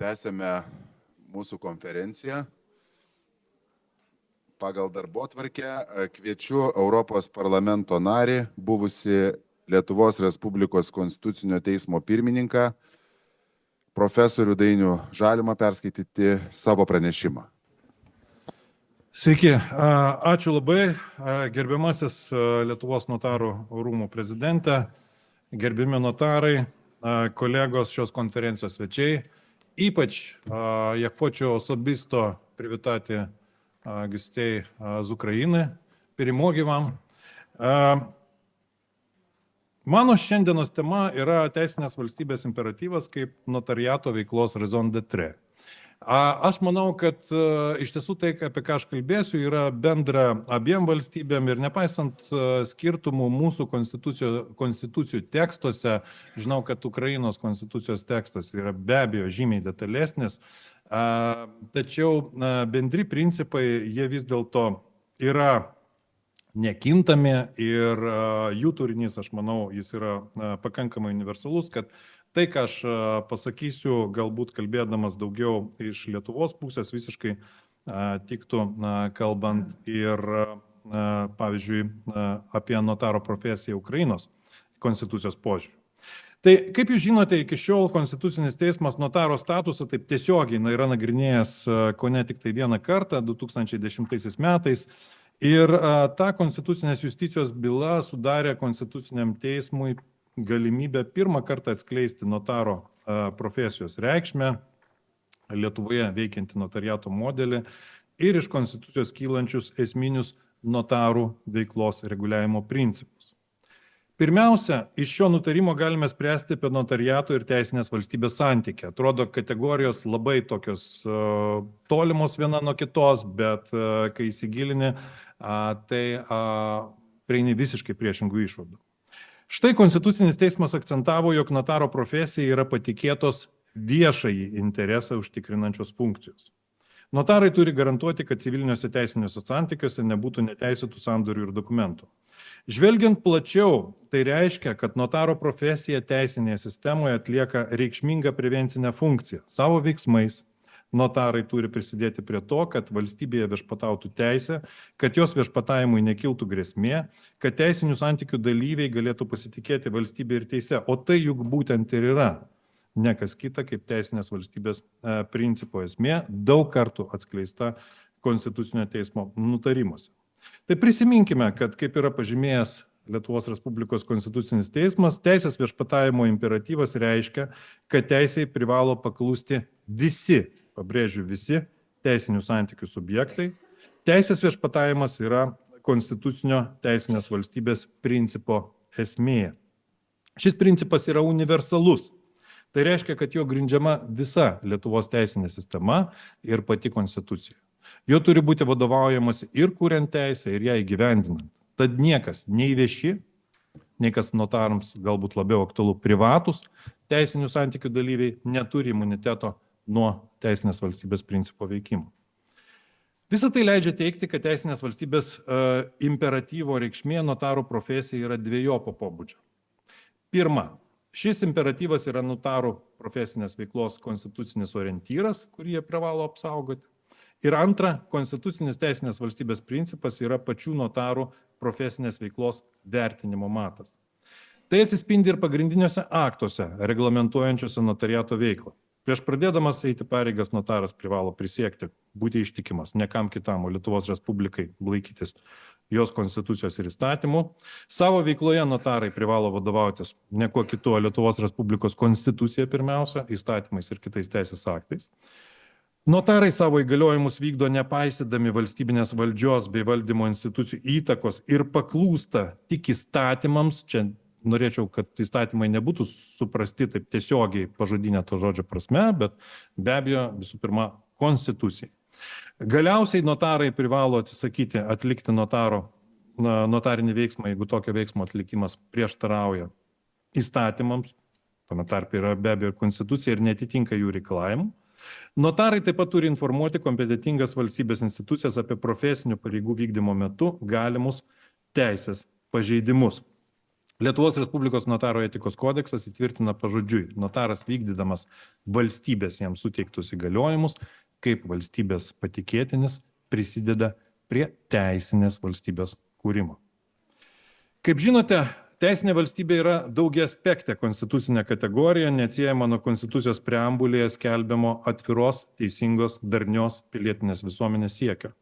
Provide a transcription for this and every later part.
Tęsėme mūsų konferenciją. Pagal darbotvarkę kviečiu Europos parlamento narį, buvusi Lietuvos Respublikos Konstitucinio teismo pirmininką, profesorių Dainių Žalimą, perskaityti savo pranešimą. Sveiki, ačiū labai, gerbiamasis Lietuvos notarų rūmų prezidentė, gerbiami notarai, kolegos šios konferencijos svečiai. Ypač я хочу особисто привітати гостей з України. Перемоги вам. Mano šiandienos tema yra teisinės valstybės imperatyvas kaip notariato veiklos raison d'être. Aš manau, kad iš tiesų tai, apie ką aš kalbėsiu, yra bendra abiem valstybėm ir nepaisant skirtumų mūsų konstitucijų tekstuose, žinau, kad Ukrainos konstitucijos tekstas yra be abejo žymiai detalesnis, tačiau bendri principai, jie vis dėlto yra nekintami ir jų turinys, aš manau, jis yra pakankamai universalus, kad tai, ką aš pasakysiu, galbūt kalbėdamas daugiau iš Lietuvos pusės, visiškai tiktų kalbant ir, pavyzdžiui, apie notaro profesiją Ukrainos konstitucijos požiūriu. Tai, kaip jūs žinote, iki šiol Konstitucinis teismas notaro statusą taip tiesiogiai yra nagrinėjęs kone tik tai vieną kartą, 2010 metais. Ir ta konstitucinės justicijos byla sudarė Konstituciniam teismui galimybę pirmą kartą atskleisti notaro profesijos reikšmę, Lietuvoje veikiantį notariato modelį ir iš konstitucijos kylančius esminius notarų veiklos reguliavimo principus. Pirmiausia, iš šio nutarimo galime spręsti apie notariato ir teisinės valstybės santykį. Atrodo, kategorijos labai tokios tolimos viena nuo kitos, bet kai įsigilini, tai prieini visiškai priešingų išvadų. Štai Konstitucinis teismas akcentavo, jog notaro profesija yra patikėtos viešąjį interesą užtikrinančios funkcijos. Notarai turi garantuoti, kad civiliniuose teisiniuose santykiuose nebūtų neteisėtų sandorių ir dokumentų. Žvelgiant plačiau, tai reiškia, kad notaro profesija teisinėje sistemoje atlieka reikšmingą prevencinę funkciją. Savo veiksmais notarai turi prisidėti prie to, kad valstybėje viešpatautų teisė, kad jos viešpatavimui nekiltų grėsmė, kad teisinių santykių dalyviai galėtų pasitikėti valstybė ir teise. O tai juk būtent ir yra ne kas kita kaip teisinės valstybės principo esmė, daug kartų atskleista Konstitucinio teismo nutarimuose. Tai prisiminkime, kad kaip yra pažymėjęs Lietuvos Respublikos Konstitucinis teismas, teisės viešpatavimo imperatyvas reiškia, kad teisėjai privalo paklusti visi, pabrėžiu visi, teisinių santykių subjektai. Teisės viešpatavimas yra konstitucinio teisinės valstybės principo esmė. Šis principas yra universalus. Tai reiškia, kad jo grindžiama visa Lietuvos teisinė sistema ir pati konstitucija. Jo turi būti vadovaujamas ir kuriant teisę, ir ją įgyvendinant. Tad niekas, nei vieši, nei kas notarams galbūt labiau aktualu privatus teisinių santykių dalyviai neturi imuniteto nuo teisinės valstybės principo veikimo. Visą tai leidžia teigti, kad teisinės valstybės imperatyvo reikšmė notarų profesija yra dvejopo pobūdžio. Pirma, šis imperatyvas yra notarų profesinės veiklos konstitucinis orientyras, kurį jie privalo apsaugoti. Ir antra, konstitucinis teisinės valstybės principas yra pačių notarų profesinės veiklos vertinimo matas. Tai atsispindi ir pagrindiniuose aktuose, reglamentuojančiuose notariato veiklą. Prieš pradėdamas eiti pareigas notaras privalo prisiekti, būti ištikimas ne kam kitam, o Lietuvos Respublikai laikytis jos konstitucijos ir įstatymų. Savo veikloje notarai privalo vadovautis ne kuo kitu, o Lietuvos Respublikos konstitucija pirmiausia, įstatymais ir kitais teisės aktais. Notarai savo įgaliojimus vykdo nepaisydami valstybinės valdžios bei valdymo institucijų įtakos ir paklūsta tik įstatymams. Čia norėčiau, kad įstatymai nebūtų suprasti taip tiesiogiai pažodinė to žodžio prasme, bet be abejo visų pirma konstitucijai. Galiausiai notarai privalo atsisakyti atlikti notarinį veiksmą, jeigu tokio veiksmo atlikimas prieštarauja įstatymams, tame tarpe yra be abejo konstitucija ir netitinka jų reikalavimų. Notarai taip pat turi informuoti kompetentingas valstybės institucijas apie profesinių pareigų vykdymo metu galimus teisės pažeidimus. Lietuvos Respublikos notaro etikos kodeksas įtvirtina pažodžiui, notaras vykdydamas valstybės jam suteiktus įgaliojimus, kaip valstybės patikėtinis prisideda prie teisinės valstybės kūrimo. Kaip žinote, teisinė valstybė yra daugiaaspektė konstitucinė kategorija, neatsiejama nuo Konstitucijos preambulėje skelbiamo atviros, teisingos, darnios pilietinės visuomenės siekio.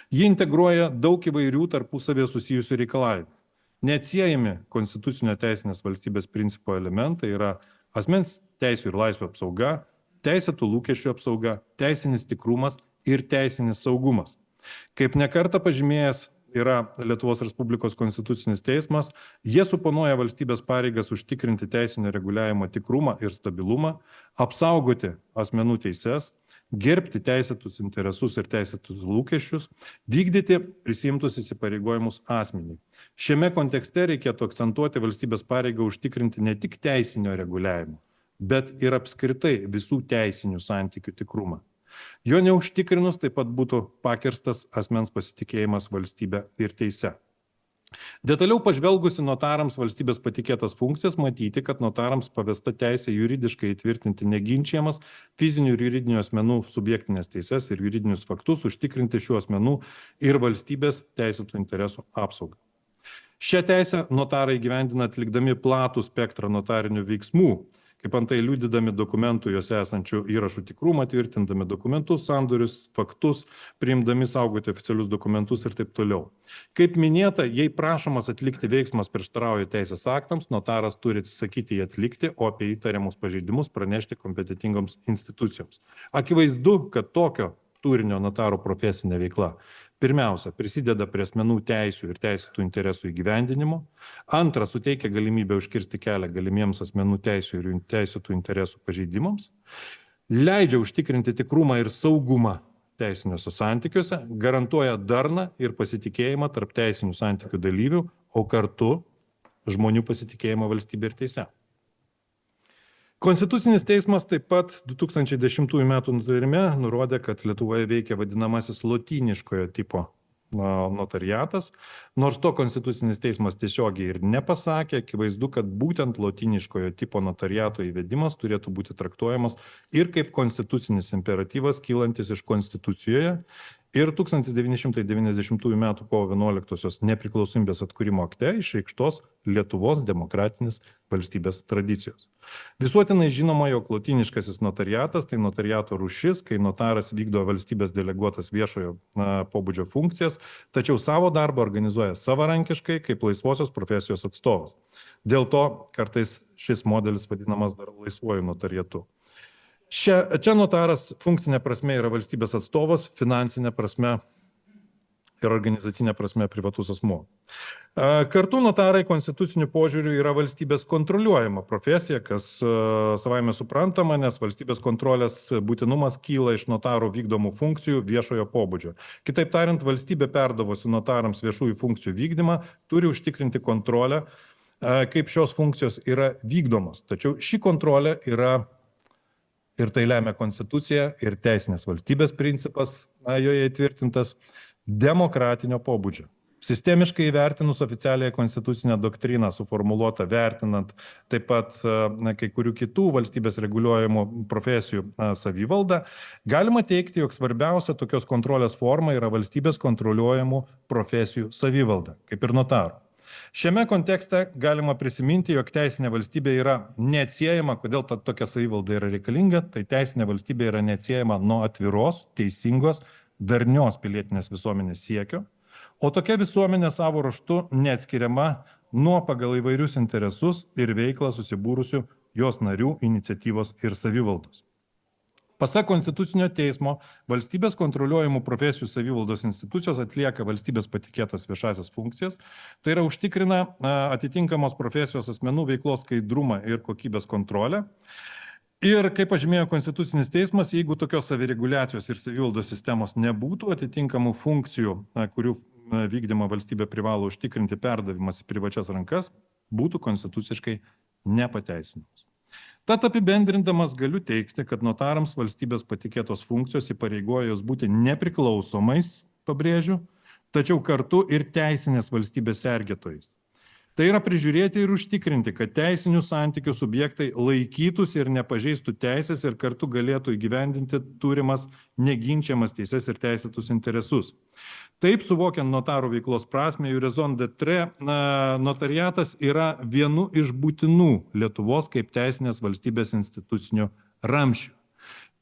Ji integruoja daug įvairių tarpusavėje susijusių reikalavimų. Neatsiejami konstitucinio teisinės valstybės principo elementai yra asmens teisių ir laisvių apsauga, teisėtų lūkesčių apsauga, teisinis tikrumas ir teisinis saugumas. Kaip nekartą pažymėjęs yra Lietuvos Respublikos konstitucinis teismas, jie suponuoja valstybės pareigas užtikrinti teisinio reguliavimo tikrumą ir stabilumą, apsaugoti asmenų teises, gerbti teisėtus interesus ir teisėtus lūkesčius, vykdyti prisiimtus įsipareigojimus asmeniui. Šiame kontekste reikėtų akcentuoti valstybės pareigą užtikrinti ne tik teisinio reguliavimo, bet ir apskritai visų teisinių santykių tikrumą. Jo neužtikrinus taip pat būtų pakirstas asmens pasitikėjimas valstybe ir teise. Detaliau pažvelgusi notarams valstybės patikėtas funkcijas, matyti, kad notarams pavesta teisė juridiškai įtvirtinti neginčiamas fizinių ir juridinių asmenų subjektinės teises ir juridinius faktus, užtikrinti šių asmenų ir valstybės teisėtų interesų apsaugą. Šią teisę notarai įgyvendina atlikdami platų spektrą notarinių veiksmų, kaip antai liudydami dokumentų juose esančių įrašų tikrumą, tvirtindami dokumentus, sandorius, faktus, priimdami saugoti oficialius dokumentus ir taip toliau. Kaip minėta, jei prašomas atlikti veiksmas prieštarauja teisės aktams, notaras turi atsisakyti jį atlikti, o apie įtariamus pažeidimus pranešti kompetentingoms institucijoms. Akivaizdu, kad tokio turinio notaro profesinė veikla pirmiausia, prisideda prie asmenų teisių ir teisėtų interesų įgyvendinimo. Antra, suteikia galimybę užkirsti kelią galimiems asmenų teisių ir teisėtų interesų pažeidimams. Leidžia užtikrinti tikrumą ir saugumą teisiniuose santykiuose, garantuoja darną ir pasitikėjimą tarp teisinių santykių dalyvių, o kartu žmonių pasitikėjimą valstybė ir teise. Konstitucinis teismas taip pat 2010 m. nutarime nurodė, kad Lietuvoje veikia vadinamasis lotyniškojo tipo notariatas, nors to Konstitucinis teismas tiesiogiai ir nepasakė, akivaizdu, kad būtent lotyniškojo tipo notariato įvedimas turėtų būti traktuojamas ir kaip konstitucinis imperatyvas kylantis iš Konstitucijoje ir 1990 m. kovo 11 nepriklausomybės atkūrimo akte išreikštos Lietuvos demokratinės valstybės tradicijos. Visuotinai žinoma, jog lotyniškasis notariatas tai notariato rūšis, kai notaras vykdo valstybės deleguotas viešojo pobūdžio funkcijas, tačiau savo darbą organizuoja savarankiškai kaip laisvosios profesijos atstovas. Dėl to kartais šis modelis vadinamas dar laisvuoju notariatu. Čia notaras funkcinė prasme yra valstybės atstovas, finansinė prasme ir organizacinė prasme privatus asmuo. Kartu notarai konstituciniu požiūriu yra valstybės kontroliuojama profesija, kas savaime suprantama, nes valstybės kontrolės būtinumas kyla iš notarų vykdomų funkcijų viešojo pobūdžio. Kitaip tariant, valstybė perdavusi notarams viešųjų funkcijų vykdymą turi užtikrinti kontrolę, kaip šios funkcijos yra vykdomos. Tačiau ši kontrolė yra, ir tai lemia konstitucija ir teisinės valstybės principas joje įtvirtintas, demokratinio pobūdžio. Sistemiškai įvertinus oficialiąją konstitucinę doktriną suformuluotą vertinant taip pat kai kurių kitų valstybės reguliuojamų profesijų savivaldą, galima teikti, jog svarbiausia tokios kontrolės forma yra valstybės kontroliuojamų profesijų savivalda, kaip ir notarų. Šiame kontekste galima prisiminti, jog teisinė valstybė yra neatsiejama, kodėl tokia savivalda yra reikalinga, tai teisinė valstybė yra neatsiejama nuo atviros, teisingos, darnios pilietinės visuomenės siekio, o tokia visuomenė savo ruožtu neatskiriama nuo pagal įvairius interesus ir veiklą susibūrusių jos narių iniciatyvos ir savivaldos. Pasak Konstitucinio teismo, valstybės kontroliuojamų profesijų savivaldos institucijos atlieka valstybės patikėtas viešasias funkcijas, tai yra užtikrina atitinkamos profesijos asmenų veiklos skaidrumą ir kokybės kontrolę. Ir kaip pažymėjo Konstitucinis teismas, jeigu tokios savireguliacijos ir savivaldos sistemos nebūtų, atitinkamų funkcijų, kurių vykdymą valstybė privalo užtikrinti perdavimas į privačias rankas, būtų konstituciškai nepateisinamas. Tad apibendrindamas galiu teikti, kad notarams valstybės patikėtos funkcijos įpareigoja jos būti nepriklausomais, pabrėžiu, tačiau kartu ir teisinės valstybės sergėtojais. Tai yra prižiūrėti ir užtikrinti, kad teisinių santykių subjektai laikytųsi ir nepažeistų teisės ir kartu galėtų įgyvendinti turimas neginčiamas teises ir teisėtus interesus. Taip, suvokiant notarų veiklos prasme, Raison d'être, notariatas yra vienu iš būtinų Lietuvos kaip teisinės valstybės institucinių ramsčių.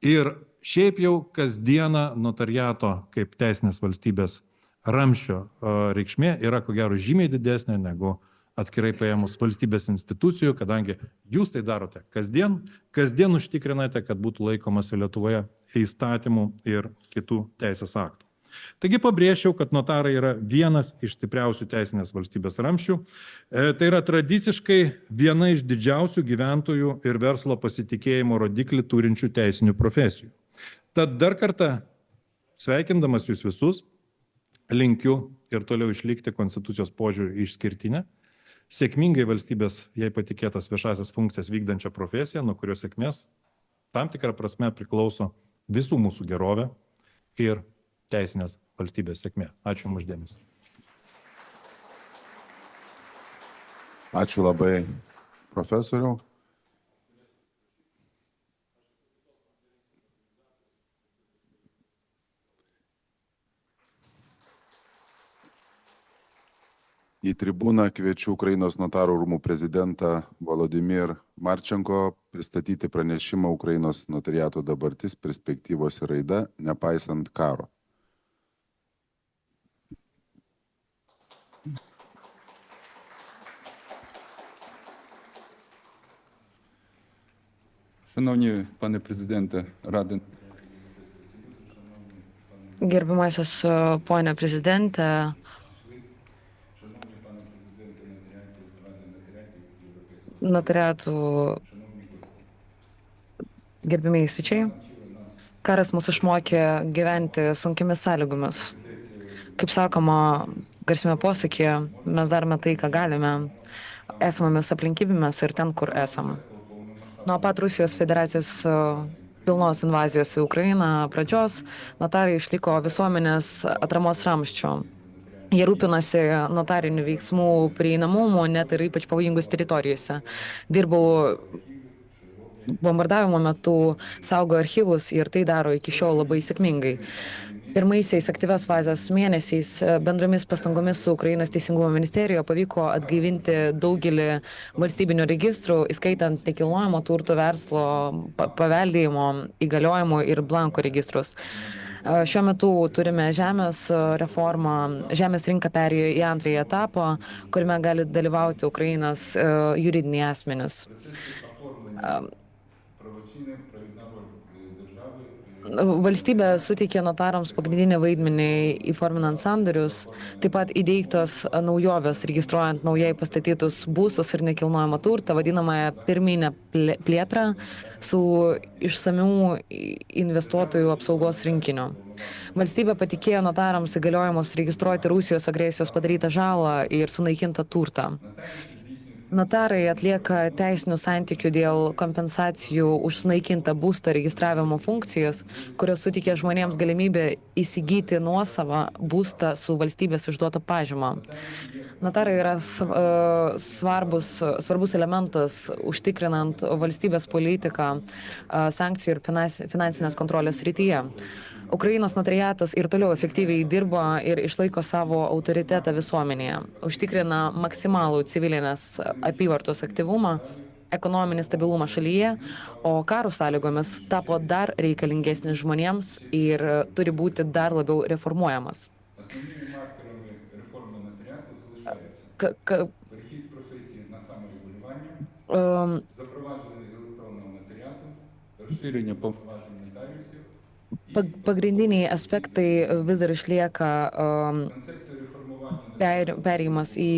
Ir šiaip jau kasdieną notariato kaip teisinės valstybės ramsčio reikšmė yra ko gero žymiai didesnė negu atskirai paėmus valstybės institucijų, kadangi jūs tai darote kasdien užtikrinate, kad būtų laikomasi Lietuvoje įstatymų ir kitų teisės aktų. Taigi pabrėžčiau, kad notarai yra vienas iš stipriausių teisinės valstybės ramsčių. Tai yra tradiciškai viena iš didžiausių gyventojų ir verslo pasitikėjimo rodiklį turinčių teisinių profesijų. Tad dar kartą, sveikindamas jūs visus, linkiu ir toliau išlikti konstitucijos požiūrį išskirtinę, sėkmingai valstybės jai patikėtas viešasias funkcijas vykdančią profesiją, nuo kurios sėkmės tam tikrą prasme priklauso visų mūsų gerovė ir teisinės valstybės sėkmė. Ačiū Jums už dėmesį. Ačiū labai, profesoriau. Į tribūną kviečiu Ukrainos notarų rūmų prezidentą Volodymyr Marčenko pristatyti pranešimą Ukrainos notariato dabartis, perspektyvos ir raida, nepaisant karo. Шановні пане президенте, Ради. Gerbiamasis ponė prezidentė, notariatų gerbimieji svečiai, karas mus išmokė gyventi sunkiamis sąlygomis. Kaip sakoma, garsiame posakėje, mes darome tai, ką galime, esamomis aplinkybėmis ir ten, kur esam. Nuo pat Rusijos federacijos pilnos invazijos į Ukrainą pradžios, notarai išliko visuomenės atramos ramsčiu. Jie rūpinosi notarinių veiksmų prieinamumu, net ir ypač pavojingos teritorijose. Dirbau bombardavimo metu, saugo archyvus ir tai daro iki šiol labai sėkmingai. Pirmaisiais aktyvios fazės mėnesiais bendromis pastangomis su Ukrainos teisingumo ministerija pavyko atgaivinti daugelį valstybinių registrų, įskaitant nekilnojamo turto verslo, paveldėjimo, įgaliojimų ir blanko registrus. Šiuo metu turime žemės reformą, žemės rinka perėjo į antrąjį etapą, kuriame gali dalyvauti Ukrainos juridiniai asmenys. Valstybė suteikė notarams pagrindinį vaidmenį įforminant sandorius, taip pat įdiegtos naujovės, registruojant naujai pastatytus būstus ir nekilnojamą turtą, vadinamąją pirminę plėtrą su išsamių investuotojų apsaugos rinkiniu. Valstybė patikėjo notarams įgaliojimus registruoti Rusijos agresijos padarytą žalą ir sunaikintą turtą. Notarai atlieka teisinių santykių dėl kompensacijų už sunaikintą būstą registravimo funkcijas, kurios suteikia žmonėms galimybę įsigyti nuosavą būstą su valstybės išduota pažyma. Notarai yra svarbus elementas užtikrinant valstybės politiką sankcijų ir finansinės kontrolės srityje. Ukrainos notariatas ir toliau efektyviai dirbo ir išlaiko savo autoritetą visuomenėje, užtikrina maksimalų civilinės apyvartos aktyvumą, ekonominį stabilumą šalyje, o karo sąlygomis tapo dar reikalingesnis žmonėms ir turi būti dar labiau reformuojamas. Pagrindiniai aspektai vis dar išlieka perėjimas į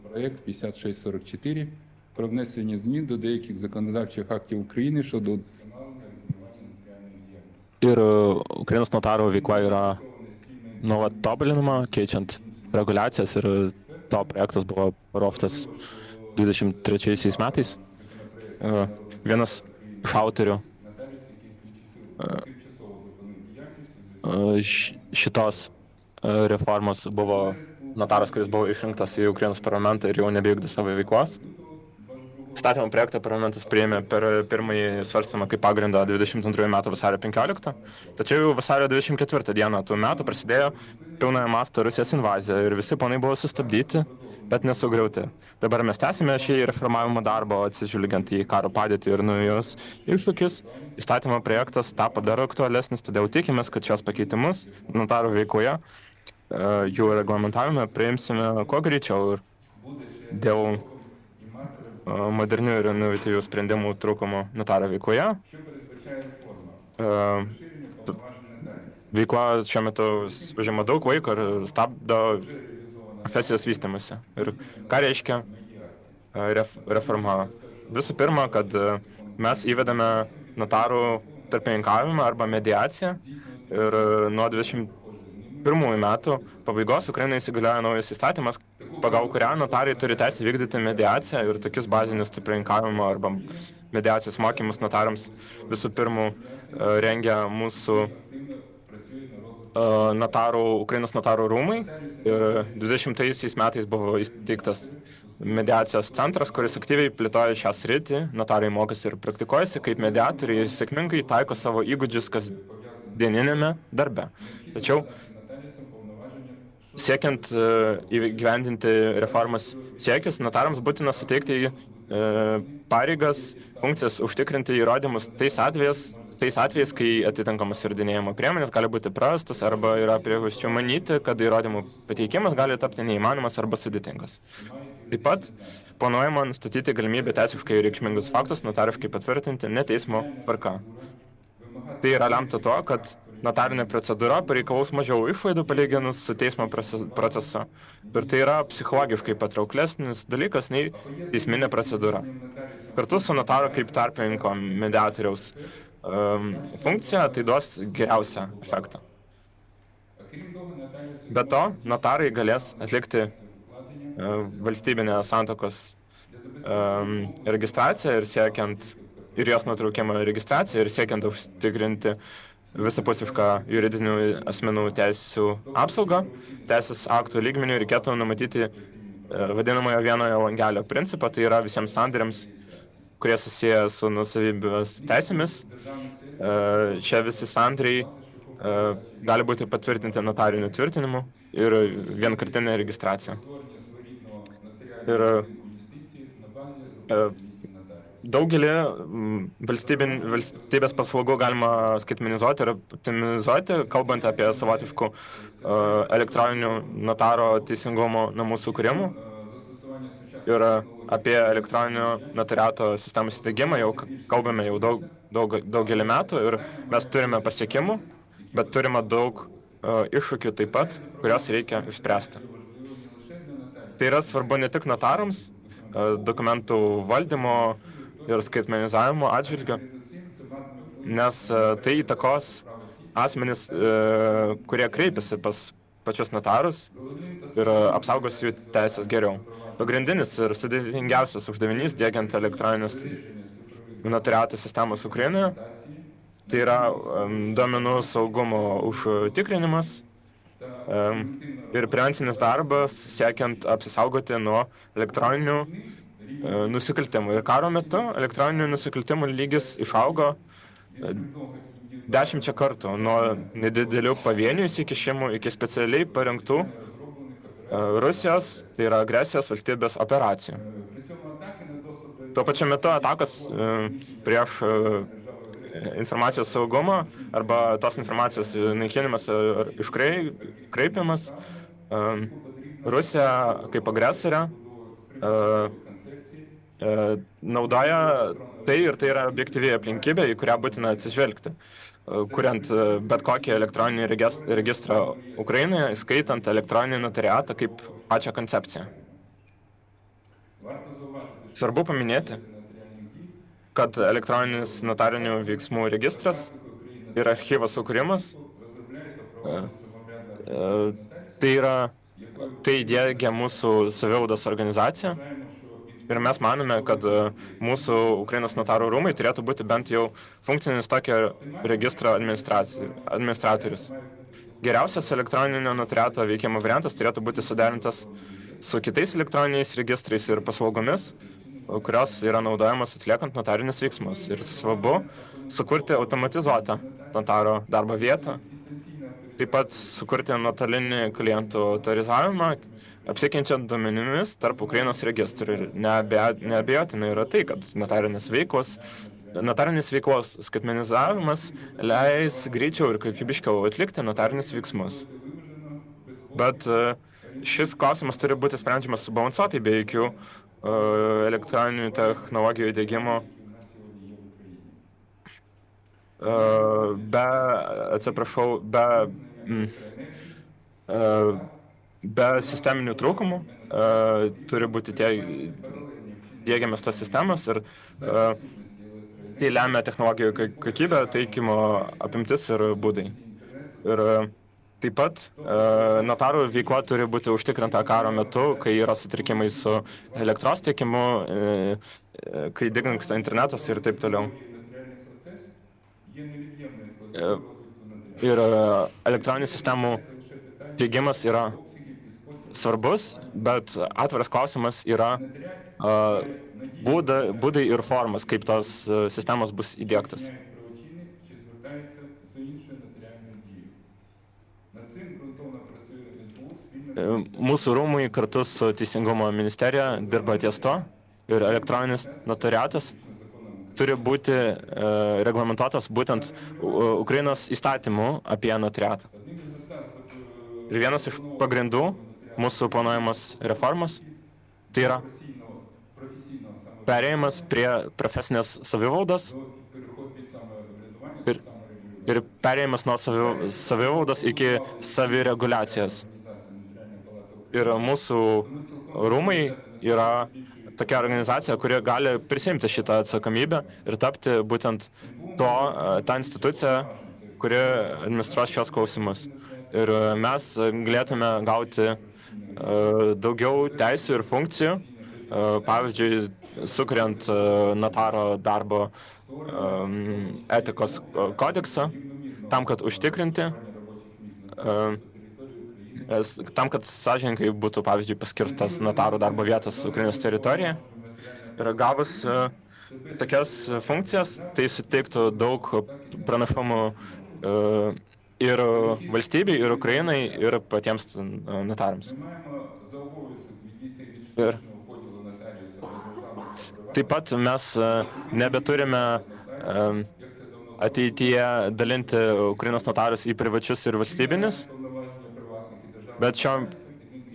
проект 5644 про внесення змін до деяких законодавчих актів України щодо удосконалення регулювання нотаріальної діяльності. Ir Ukrainos notarų veikla yra nuolat tobulinama, keičiant reguliacijas ir to projektas buvo paruoštas 23 metais. Vienas iš autorių šitos reformos buvo notaras, kuris buvo išrinktas į Ukrainos parlamentą ir jau nebevykdo savo veiklos. Įstatymo projektą parlamentas priėmė per pirmąjį svarstymą kaip pagrindą 22 metų vasario 15, tačiau jau vasario 24 dieną tų metų prasidėjo pilnojo masto Rusijos invazija ir visi planai buvo sustabdyti, bet nesugriauti. Dabar mes tęsime šį reformavimo darbą, atsižvelgiant į karo padėtį ir naujus iššūkius. Įstatymo projektas tapo dar aktualesnis, todėl tikimės, kad šios pakeitimus notarų veikoje, jų reglamentavime priimsime kuo greičiau ir dėl modernių ir inovatyvių sprendimų trūkumų notaro veikoje. Veikla šiuo metu užima daug laiko ir stabdo profesijos vystymąsi. Ir ką reiškia reforma? Visų pirma, kad mes įvedame notarų tarpininkavimą arba mediaciją ir nuo 21 metų pabaigos Ukrainoje įsigalioja naujas įstatymas, pagal kurią notarai turi teisę vykdyti mediaciją ir tokius bazinius tarpininkavimo arba mediacijos mokymus notarams visų pirma rengia mūsų Ukrainos notarų rūmai. Ir 2020 metais buvo įsteigtas mediacijos centras, kuris aktyviai plėtoja šią sritį. Notarai mokosi ir praktikuojasi kaip mediatoriai ir sėkmingai taiko savo įgūdžius kasdieninėme darbe. Tačiau siekiant įgyvendinti reformos siekius, notarams būtina suteikti pareigas, funkcijas užtikrinti įrodymus tais atvejais, kai atitinkamas įrodinėjimo priemonės gali būti prarastas arba yra priežasčių manyti, kad įrodymų pateikimas gali tapti neįmanomas arba sudėtingas. Taip pat planuojama nustatyti galimybę teisiškai reikšmingus faktus notariškai patvirtinti ne teismo tvarka. Tai yra lemta to, kad notarinė procedūra pareikalaus mažiau išlaidų palyginus su teismo procesu. Ir tai yra psichologiškai patrauklesnis dalykas nei teisminė procedūra. Kartu su notaro kaip tarpininko mediatoriaus funkcija tai duos geriausią efektą. Be to, notarai galės atlikti valstybinę santuokos registraciją ir jos nutraukimo registraciją ir siekiant užtikrinti visapusišką juridinių asmenų teisių apsaugą. Teisės aktų lygmenių reikėtų numatyti vadinamojo vienojo langelio principą, tai yra visiems sandoriams, kurie susiję su nuosavybės teisėmis. Šie visi sandoriai gali būti patvirtinti notariniu tvirtinimu ir vienkartinė registracija. Ir daugelį valstybės paslaugų galima skaitmenizuoti ir optimizuoti, kalbant apie savotiškų elektroninių notaro teisingumo namų sukūrimų. Ir apie elektroninio notariato sistemos įsteigimą jau kalbame jau daugelį metų ir mes turime pasiekimų, bet turime daug iššūkių taip pat, kurios reikia išspręsti. Tai yra svarbu ne tik notarams, dokumentų valdymo ir skaitmenizavimo atžvilgiu, nes tai įtakos asmenys, kurie kreipiasi pas pačius notarus ir apsaugos jų teisės geriau. Pagrindinis ir sudėtingiausias uždavinys diegiant elektroninės notariato sistemos Ukrainoje, tai yra duomenų saugumo užtikrinimas ir prevencinis darbas siekiant apsisaugoti nuo elektroninių nusikaltimų. Ir karo metu elektroninių nusikaltimų lygis išaugo 10 kartų, nuo nedidelių pavienių įsikišimų iki specialiai parengtų Rusijos, tai yra agresijos valstybės operacijų. Tuo pačiu metu atakos prieš informacijos saugumą arba tos informacijos naikinimas ar iškreipimas, Rusija kaip agresorė naudoja tai ir tai yra objektyvi aplinkybė, į kurią būtina atsižvelgti, kuriant bet kokį elektroninį registrą Ukrainoje, įskaitant elektroninį notariatą kaip pačią koncepciją. Svarbu paminėti, kad elektroninis notarinių veiksmų registras ir archyvos sukūrimas tai įdiegia mūsų savivaldos organizacija Ir mes manome, kad mūsų Ukrainos notarų rūmai turėtų būti bent jau funkcinis tokio registro administratorius. Geriausias elektroninio notariato veikimo variantas turėtų būti suderintas su kitais elektroniniais registrais ir paslaugomis, kurios yra naudojamos atliekant notarinius veiksmus. Ir svarbu sukurti automatizuotą notaro darbo vietą, taip pat sukurti nuotolinį klientų autorizavimą, apsikeičiant duomenimis tarp Ukrainos registrų. Ir neabejotinai yra tai, kad notarinės veiklos skaitmenizavimas leis greičiau ir kokybiškiau atlikti notarinius veiksmus. Bet šis klausimas turi būti sprendžiamas subalansuotai, be jokių elektroninių technologijų įdiegimo, be sisteminių trūkumų, turi būti diegiamas tos sistemos ir tai lemia technologijų kokybę, teikimo apimtis ir būdai. Ir taip pat notarų veikla turi būti užtikrinta karo metu, kai yra sutrikimai su elektros tiekimu, kai dingsta internetas ir taip toliau. Ir elektroninių sistemų teigimas yra svarbus, bet atviras klausimas yra būdai ir formas, kaip tos sistemos bus įdiegtas. Mūsų rūmai kartu su Teisingumo ministerija dirba ties to ir elektroninis notariatas turi būti reglamentuotas būtent Ukrainos įstatymų apie notariatą. Ir vienas iš pagrindų mūsų planuojamos reformos tai yra perėjimas prie profesinės savivaldos ir perėjimas nuo savivaldos iki savireguliacijos. Ir mūsų rūmai yra tokia organizacija, kuri gali prisimti šitą atsakomybę ir tapti būtent tą instituciją, kuri administruos šios klausimus. Ir mes galėtume gauti daugiau teisių ir funkcijų, pavyzdžiui, sukuriant notaro darbo etikos kodeksą, tam, kad užtikrinti, tam, kad sąžininkai būtų, pavyzdžiui, paskirstas notarų darbo vietas Ukrainos teritorijoje. Ir gavus tokias funkcijas, tai suteiktų daug pranašumų ir valstybei, ir Ukrainai, ir patiems notarams. Ir taip pat mes nebeturime ateityje dalinti Ukrainos notarus į privačius ir valstybinius, bet šiuo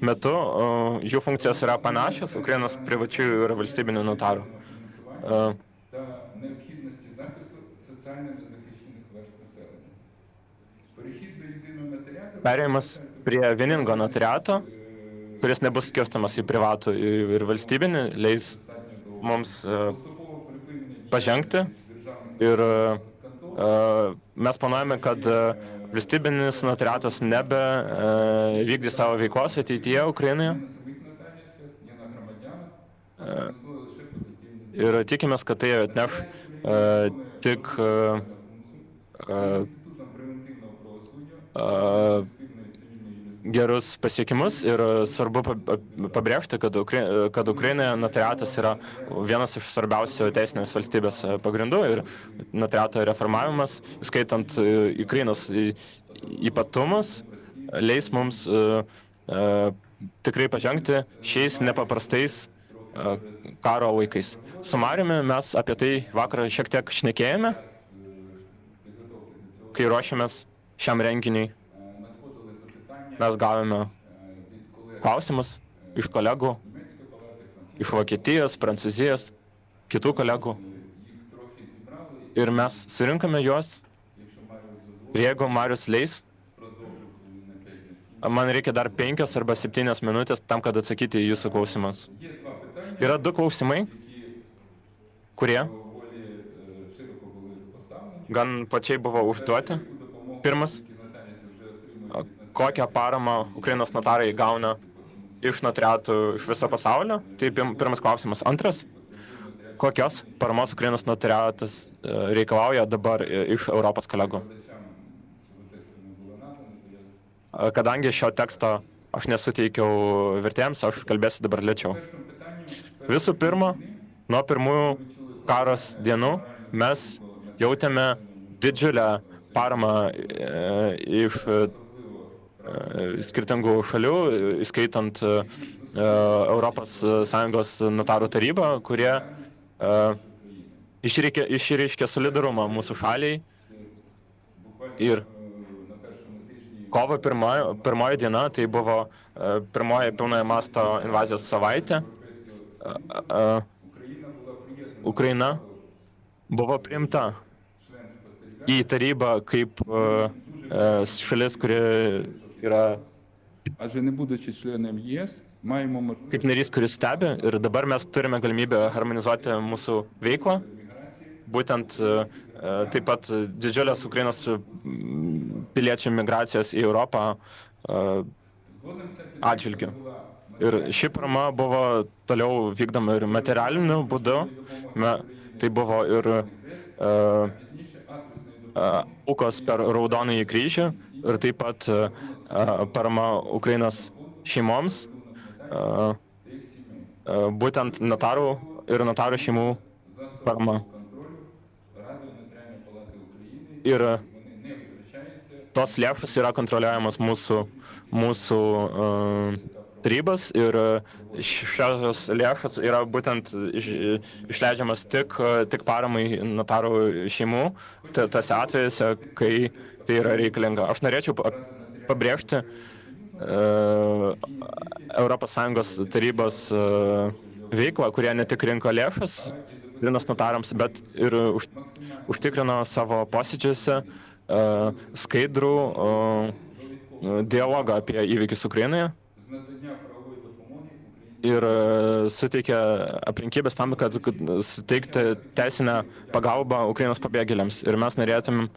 metu jų funkcijos yra panašios Ukrainos privačių ir valstybinių notarų. Perėjimas prie vieningo notariato, kuris nebus skirstamas į privatų ir valstybinį, leis mums pažengti ir mes planuojame, kad valstybinis notariatas vykdys savo veiklos ateityje Ukrainoje. Ir tikimės, kad tai atneš tik gerus pasiekimus ir svarbu pabrėžti, kad Ukrainoje notariatas yra vienas iš svarbiausių teisinės valstybės pagrindų ir notariato reformavimas, skaitant Ukrainos ypatumus, leis mums tikrai pažengti šiais nepaprastais karo laikais. Su Mariumi mes apie tai vakar šiek tiek šnekėjome, kai ruošiamės šiam renginiui. Mes gavome klausimus iš kolegų, iš Vokietijos, Prancūzijos, kitų kolegų. Ir mes surinkame juos. Ir jeigu Marius leis, man reikia dar 5 arba 7 minutės tam, kad atsakyti į jūsų klausimus. Yra 2 klausimai, kurie gan plačiai buvo užduoti. Pirmas, kokią paramą Ukrainos notarai gauna iš notariatų iš viso pasaulio. Tai pirmas klausimas. Antras, kokios paramos Ukrainos notariatas reikalauja dabar iš Europos kolegų? Kadangi šio teksto aš nesuteikiau vertėjams, aš kalbėsiu dabar lėčiau. Visų pirma, nuo pirmųjų karos dienų mes jautėme didžiulę paramą iš skirtingų šalių, įskaitant ES notarų tarybą, kurie išreiškė solidarumą mūsų šaliai. Ir kovo pirmoji diena, tai buvo pirmoji pilnojo masto invazijos savaitė. Ukraina buvo priimta į tarybą kaip šalis, kuri yra Адже не будучи членом ЄС, маємо kaip narys, kuris stebi, ir dabar mes turime galimybę harmonizuoti mūsų veiklą, būtent taip pat didžiulės Ukrainos piliečių migracijos į Europą atžvilgiu. Ir ši parama buvo toliau vykdoma ir materialiniu būdu, tai buvo ir aukos per Raudonąjį kryžių ir taip pat parama Ukrainos šeimoms, būtent notarų ir notarų šeimų parama. Ir tos lėšos yra kontroliuojamas mūsų tarybos ir šios lėšos yra būtent išleidžiamas tik paramai notarų šeimų, tose atvejuose, kai tai yra reikalinga. Aš norėčiau pabrėžti ES tarybos veiklą, kurie ne tik rinko lėšas Ukrainos notarams, bet ir užtikrino savo posėdžiuose skaidrų dialogą apie įvykius Ukrainoje ir suteikia aplinkybės tam, kad suteikti teisinę pagalbą Ukrainos pabėgėliams. Ir mes norėtumėm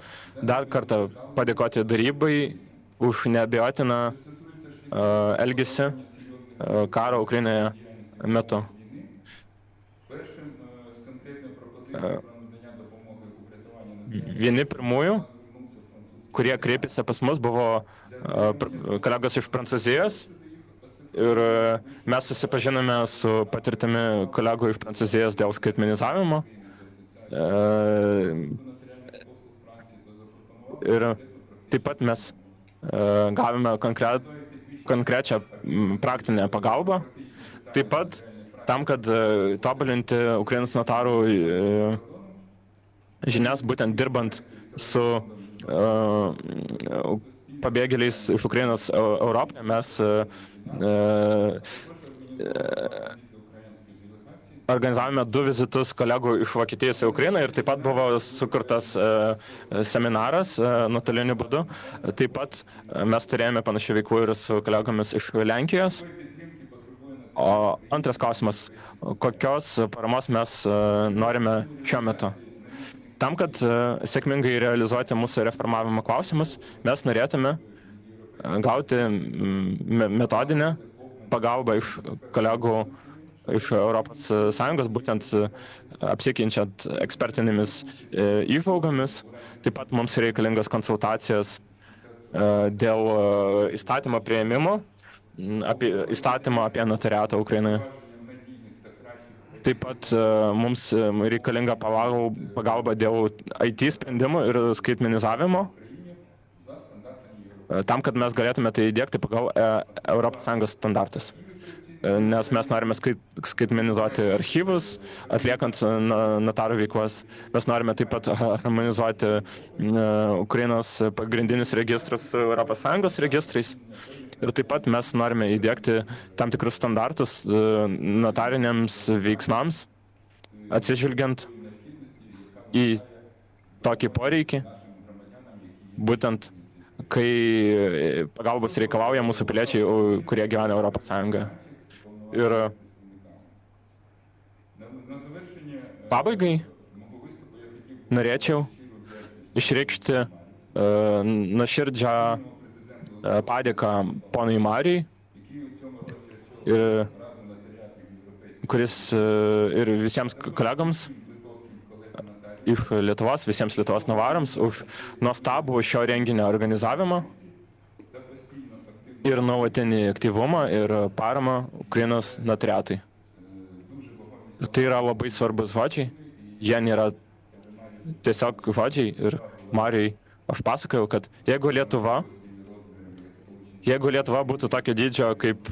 dar kartą padėkoti tarybai už neabejotiną elgesį karo Ukrainoje metu. Vieni pirmųjų, kurie kreipėsi pas mus, buvo kolegos iš Prancūzijos. Ir mes susipažinome su patirtimi kolegų iš Prancūzijos dėl skaitmenizavimo. Ir taip pat mes gavome konkrečią praktinę pagalbą. Taip pat tam, kad tobulinti Ukrainos notarų žinias, būtent dirbant su pabėgėliais iš Ukrainos Europoje, mes organizavome 2 vizitus kolegų iš Vokietijos į Ukrainą ir taip pat buvo sukurtas seminaras nuotoliniu būdu. Taip pat mes turėjome panašių veiklų ir su kolegomis iš Lenkijos. O antras klausimas, kokios paramos mes norime šiuo metu? Tam, kad sėkmingai realizuoti mūsų reformavimo klausimus, mes norėtume gauti metodinę pagalbą iš kolegų iš ES, būtent apsikeičiant ekspertinėmis įžvalgomis. Taip pat mums reikalingas konsultacijas dėl įstatymo priėmimo, įstatymo apie notariatą Ukrainoje. Taip pat mums reikalinga pagalba dėl IT sprendimų ir skaitmenizavimo, tam, kad mes galėtume tai įdiegti pagal ES standartus. Nes mes norime skaitmenizuoti archyvus, atliekant notarų veiklas. Mes norime taip pat harmonizuoti Ukrainos pagrindinius registrus su ES registrais. Ir taip pat mes norime įdiegti tam tikrus standartus notariniams veiksmams, atsižvelgiant į tokį poreikį, būtent kai pagalbos reikalauja mūsų piliečiai, kurie gyvena ES. Ir pabaigai norėčiau išreikšti nuoširdžią padėką ponui Mariui, ir kuris ir visiems kolegams iš Lietuvos, visiems Lietuvos novarams už nuostabų šio renginio organizavimą ir nuolatinį aktyvumą ir paramą Ukrainos notariatui. Tai yra labai svarbus žodžiai, jie nėra tiesiog žodžiai ir Marijai aš pasakojau, kad jeigu Lietuva būtų tokio dydžio kaip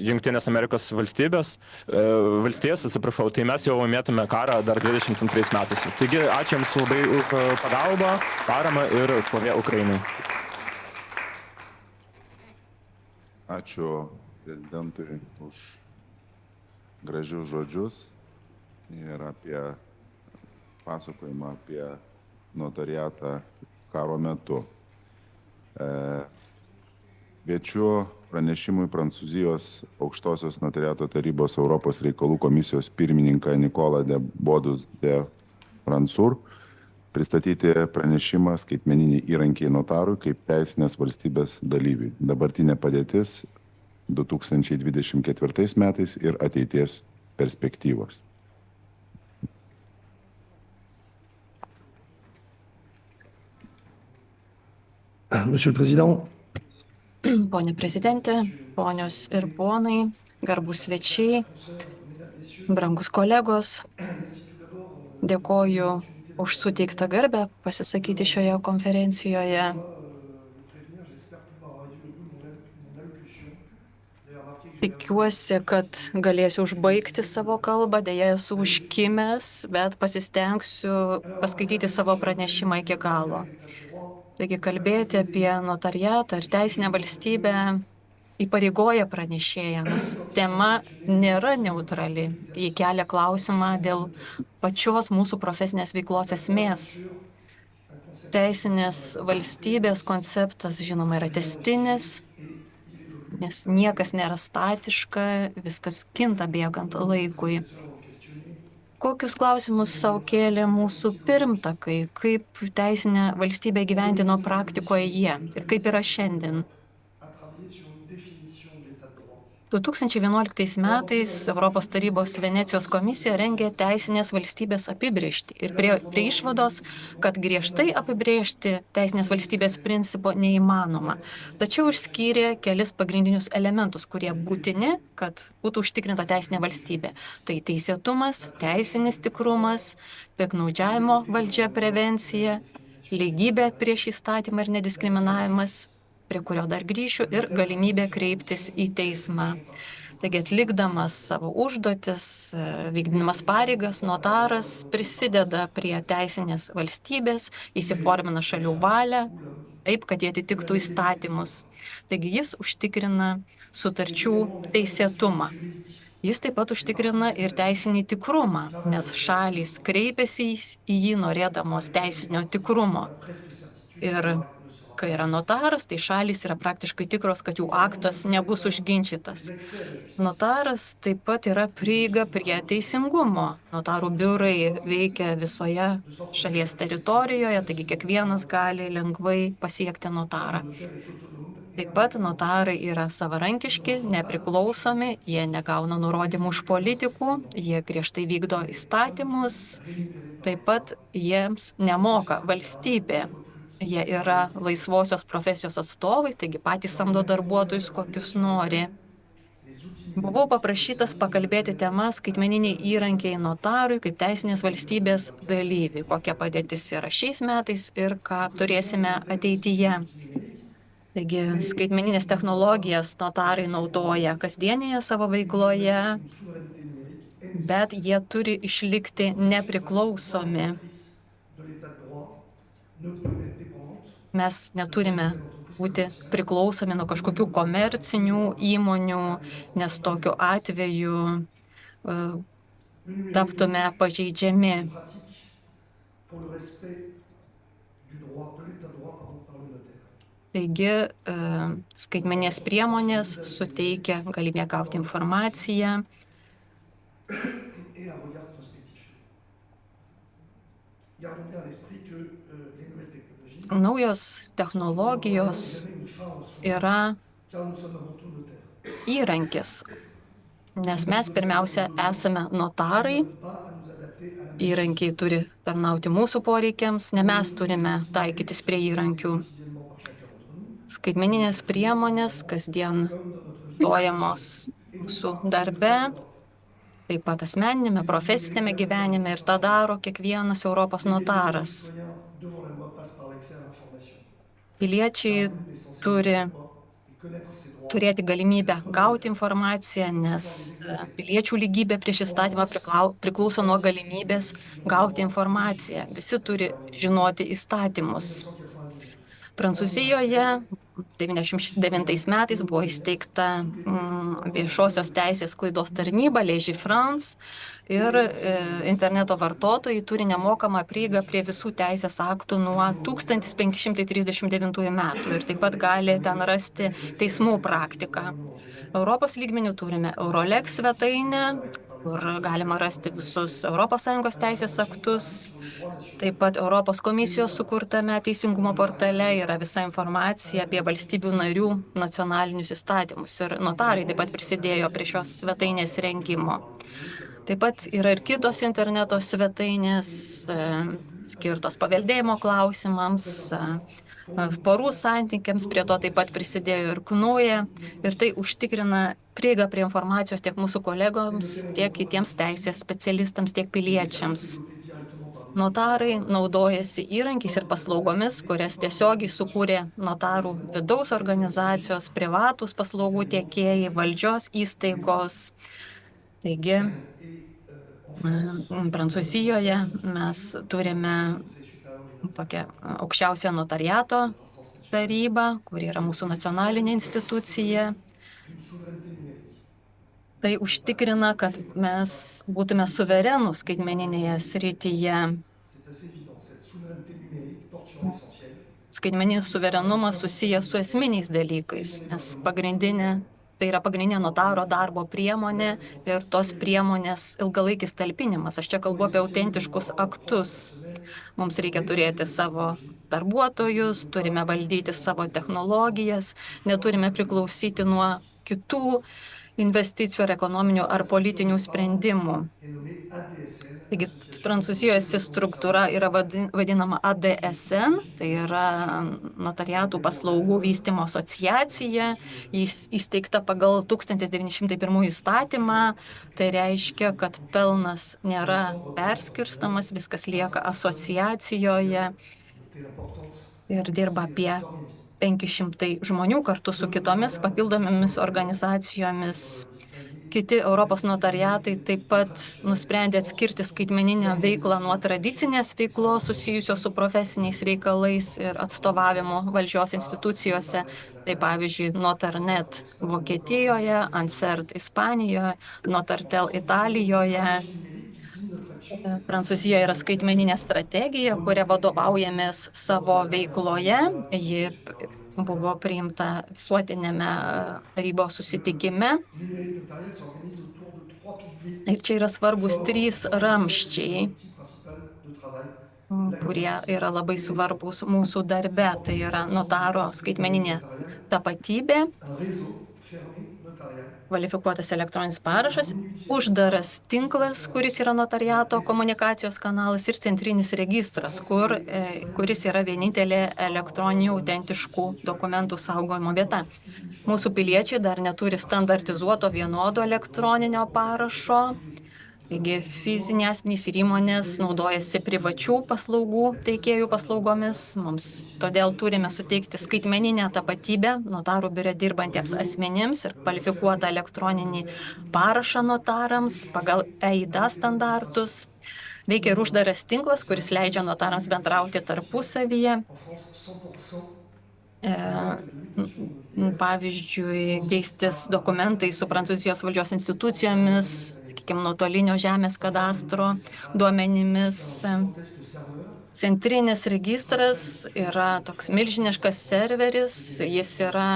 Jungtinės Amerikos valstijos, atsiprašau, tai mes jau laimėtume karą dar 22 metais. Taigi ačiū Jums labai už pagalbą, paramą ir šlovė Ukrainai. Ačiū prezidentui už gražius žodžius ir apie pasakojimą apie notariatą karo metu. Kviečiu pranešimui Prancūzijos aukštosios notariato tarybos Europos reikalų komisijos pirmininką Nikolą de Bodus de Fransur pristatyti pranešimą skaitmeniniai įrankiai notarui kaip teisinės valstybės dalyviui. Dabartinė padėtis 2024 metais ir ateities perspektyvos. Monsieur le Président, Pone prezidente, ponios ir ponai, garbus svečiai, brangus kolegos, dėkoju už suteiktą garbę pasisakyti šioje konferencijoje. Tikiuosi, kad galėsiu užbaigti savo kalbą, dėja esu užkimęs, bet pasistengsiu paskaityti savo pranešimą iki galo. Taigi kalbėti apie notariatą ir teisinę valstybę įpareigoja pranešėją, nes tema nėra neutrali. Ji kelia klausimą dėl pačios mūsų profesinės veiklos esmės. Teisinės valstybės konceptas, žinoma, yra tęstinis, nes niekas nėra statiška, viskas kinta bėgant laikui. Kokius klausimus savo kėlė mūsų pirmtakai, kaip teisinę valstybę gyvendino praktikoje jie ir kaip yra šiandien. 2011 metais Europos tarybos Venecijos komisija rengė teisinės valstybės apibrėžtį ir prie išvados, kad griežtai apibrėžti teisinės valstybės principo neįmanoma. Tačiau išskyrė kelis pagrindinius elementus, kurie būtini, kad būtų užtikrinta teisinė valstybė. Tai teisėtumas, teisinis tikrumas, piktnaudžiavimo valdžia prevencija, lygybė prieš įstatymą ir nediskriminavimas, prie kurio dar grįšiu, ir galimybė kreiptis į teismą. Taigi atlikdamas savo užduotis, vykdydamas pareigas, notaras prisideda prie teisinės valstybės, įsiformina šalių valią, taip, kad jie atitiktų įstatymus. Taigi jis užtikrina sutarčių teisėtumą. Jis taip pat užtikrina ir teisinį tikrumą, nes šalys kreipiasi į jį norėdamos teisinio tikrumo. Ir kai yra notaras, tai šalys yra praktiškai tikros, kad jų aktas nebus užginčytas. Notaras taip pat yra prieiga prie teisingumo. Notarų biurai veikia visoje šalies teritorijoje, taigi kiekvienas gali lengvai pasiekti notarą. Taip pat notarai yra savarankiški, nepriklausomi, jie negauna nurodymų iš politikų, jie griežtai vykdo įstatymus, taip pat jiems nemoka valstybė. Jie yra laisvosios profesijos atstovai, taigi patys samdo darbuotojus, kokius nori. Buvau paprašytas pakalbėti temą skaitmeniniai įrankiai notarui kaip teisinės valstybės dalyviai, kokia padėtis yra šiais metais ir ką turėsime ateityje. Taigi skaitmeninės technologijas notarai naudoja kasdienėje savo veikloje, bet jie turi išlikti nepriklausomi. Mes neturime būti priklausomi nuo kažkokių komercinių įmonių, nes tokiu atveju taptume pažeidžiami. Taigi, skaitmenės priemonės suteikia galimybę gauti informaciją. Naujos technologijos yra įrankis, nes mes pirmiausia esame notarai, įrankiai turi tarnauti mūsų poreikiams, ne mes turime taikytis prie įrankių. Skaitmeninės priemonės kasdien naudojamos mūsų darbe, taip pat asmeninėme, profesinėme gyvenime ir tą daro kiekvienas Europos notaras. Piliečiai turi turėti galimybę gauti informaciją, nes piliečių lygybė prieš įstatymą priklauso nuo galimybės gauti informaciją. Visi turi žinoti įstatymus. Prancūzijoje 1999 metais buvo įsteigta viešosios teisės sklaidos tarnyba Legifrance ir interneto vartotojai turi nemokamą prieigą prie visų teisės aktų nuo 1539 metų ir taip pat gali ten rasti teismų praktiką. Europos lygmenių turime Eurolex svetainę, kur galima rasti visus ES teisės aktus. Taip pat Europos komisijos sukurtame teisingumo portale yra visa informacija apie valstybių narių nacionalinius įstatymus ir notarai taip pat prisidėjo prie šios svetainės rengimo. Taip pat yra ir kitos interneto svetainės skirtos paveldėjimo klausimams, porų santykiams, prie to taip pat prisidėjo ir KNUE ir tai užtikrina prieigą prie informacijos tiek mūsų kolegoms, tiek kitiems teisės specialistams, tiek piliečiams. Notarai naudojasi įrankiais ir paslaugomis, kurias tiesiogiai sukūrė notarų vidaus organizacijos, privatūs paslaugų tiekėjai, valdžios įstaigos. Taigi, Prancūzijoje mes turime tokią aukščiausią notariato tarybą, kuri yra mūsų nacionalinė institucija. Tai užtikrina, kad mes būtume suverenūs skaitmeninėje srityje. Skaitmeninis suverenumas susijęs su esminiais dalykais, nes tai yra pagrindinė notaro darbo priemonė ir tos priemonės ilgalaikis talpinimas. Aš čia kalbu apie autentiškus aktus. Mums reikia turėti savo darbuotojus, turime valdyti savo technologijas, neturime priklausyti nuo kitų investicijų ar ekonominių ar politinių sprendimų. Taigi, Prancūzijoje struktūra yra vadinama ADSN, tai yra notariatų paslaugų vystymo asociacija, jis įsteigta pagal 1901 įstatymą, tai reiškia, kad pelnas nėra perskirstomas, viskas lieka asociacijoje ir dirba apie 500 žmonių kartu su kitomis papildomomis organizacijomis. Kiti Europos notariatai taip pat nusprendė atskirti skaitmeninę veiklą nuo tradicinės veiklos susijusios su profesiniais reikalais ir atstovavimu valdžios institucijose. Tai pavyzdžiui, Notarnet Vokietijoje, Ansert Ispanijoje, Notartel Italijoje. Prancūzijoje yra skaitmeninė strategija, kuria vadovaujamės savo veikloje. Ji buvo priimta visuotinėme tarybos susitikime. Ir čia yra svarbus 3 ramščiai, kurie yra labai svarbus mūsų darbe. Tai yra notaro skaitmeninė tapatybė, kvalifikuotas elektroninis parašas, uždaras tinklas, kuris yra notariato komunikacijos kanalas ir centrinis registras, kuris yra vienintelė elektroninių autentiškų dokumentų saugojimo vieta. Mūsų piliečiai dar neturi standartizuoto vienodo elektroninio parašo. Taigi fiziniai asmenys ir įmonės naudojasi privačių paslaugų teikėjų paslaugomis. Mums todėl turime suteikti skaitmeninę tapatybę notarų biure dirbantiems asmenims ir kvalifikuotą elektroninį parašą notarams pagal EIDA standartus. Veikia ir uždaras tinklas, kuris leidžia notarams bendrauti tarpusavyje. Pavyzdžiui, keistis dokumentai su Prancūzijos valdžios institucijomis, sakykime, nuotolinio žemės kadastro duomenimis. Centrinis registras yra toks milžiniškas serveris, jis yra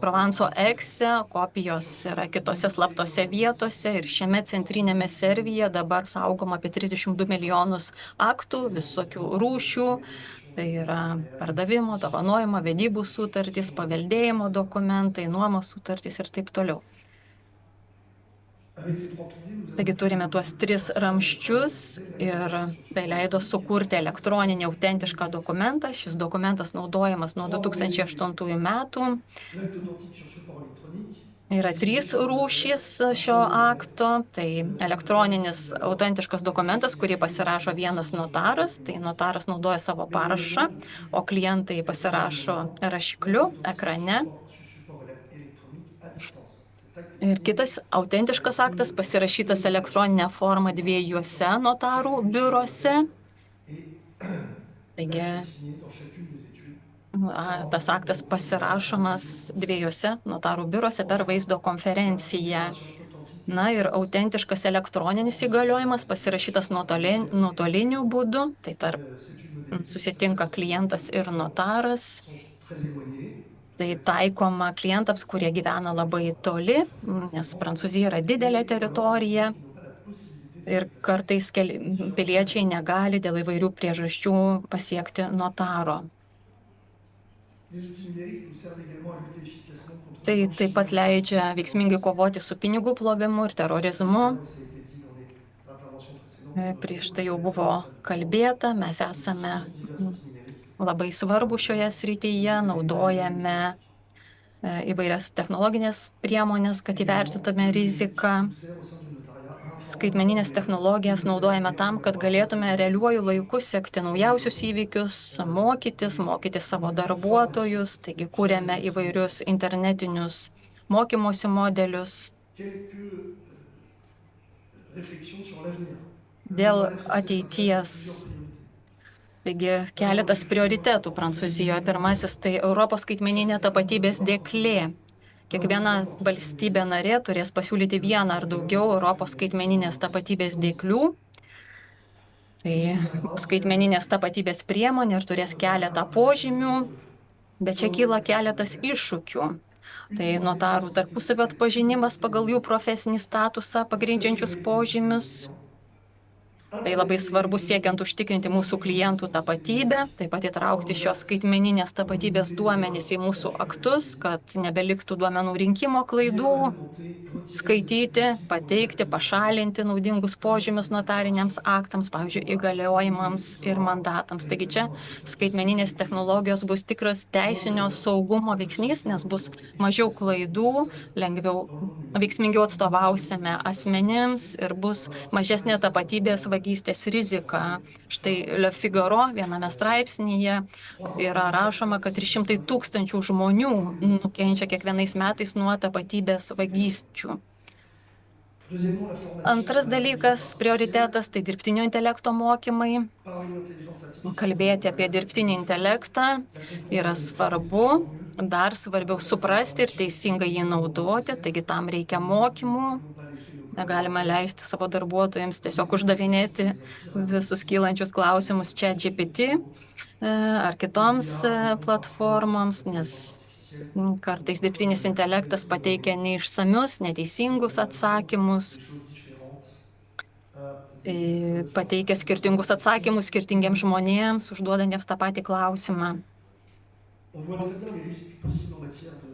Provanso Exe, kopijos yra kitose slaptose vietose ir šiame centrinėme servyje dabar saugoma apie 32 milijonus aktų visokių rūšių. Tai yra pardavimo, dovanojimo, vedybų sutartys, paveldėjimo dokumentai, nuomos sutartys ir taip toliau. Taigi turime tuos 3 ramščius ir tai leido sukurti elektroninį autentišką dokumentą. Šis dokumentas naudojamas nuo 2008 metų. Yra 3 rūšys šio akto. Tai elektroninis autentiškas dokumentas, kurį pasirašo vienas notaras. Tai notaras naudoja savo parašą, o klientai pasirašo rašikliu ekrane. Ir kitas autentiškas aktas pasirašytas elektroninė forma 2 notarų biuruose. Taigi tas aktas pasirašomas 2 notarų biuruose per vaizdo konferenciją. Na ir autentiškas elektroninis įgaliojimas pasirašytas nuotoliniu būdu. Tai susitinka klientas ir notaras. Tai taikoma klientams, kurie gyvena labai toli, nes Prancūzija yra didelė teritorija ir kartais piliečiai negali dėl įvairių priežasčių pasiekti notaro. Tai taip pat leidžia veiksmingai kovoti su pinigų plovimu ir terorizmu. Prieš tai jau buvo kalbėta, mes esame labai svarbu šioje srityje, naudojame įvairias technologinės priemonės, kad įvertintume riziką. Skaitmeninės technologijas naudojame tam, kad galėtume realiuoju laiku sekti naujausius įvykius, mokyti savo darbuotojus, taigi kūrėme įvairius internetinius mokymosi modelius. Dėl ateities. Taigi keletas prioritetų Prancūzijoje. Pirmasis tai Europos skaitmeninė tapatybės dėklė. Kiekviena valstybė narė turės pasiūlyti 1 ar daugiau Europos skaitmeninės tapatybės dėklių. Tai skaitmeninės tapatybės priemonė ir turės keletą požymių, bet čia kyla keletas iššūkių. Tai notarų tarpusavio atpažinimas pagal jų profesinį statusą pagrindžiančius požymius. Tai labai svarbu siekiant užtikrinti mūsų klientų tapatybę, taip pat įtraukti šios skaitmeninės tapatybės duomenys į mūsų aktus, kad nebeliktų duomenų rinkimo klaidų, skaityti, pateikti, pašalinti naudingus požymius notariniams aktams, pavyzdžiui, įgaliojimams ir mandatams. Taigi čia skaitmeninės technologijos bus tikras teisinio saugumo veiksnys, nes bus mažiau klaidų, veiksmingiau atstovausime asmenims ir bus mažesnė tapatybės vagystės rizika. Štai Le Figaro viename straipsnyje yra rašoma, kad 300 000 žmonių nukenčia kiekvienais metais nuo tapatybės vagysčių. Antras dalykas, prioritetas, tai dirbtinio intelekto mokymai. Kalbėti apie dirbtinį intelektą yra svarbu, dar svarbiau suprasti ir teisingai jį naudoti, taigi tam reikia mokymų. Negalime leisti savo darbuotojams tiesiog uždavinėti visus kylančius klausimus ChatGPT ar kitoms platformoms, nes kartais dirbtinis intelektas pateikia neišsamius, neteisingus atsakymus, pateikia skirtingus atsakymus skirtingiems žmonėms, užduodantiems tą patį klausimą.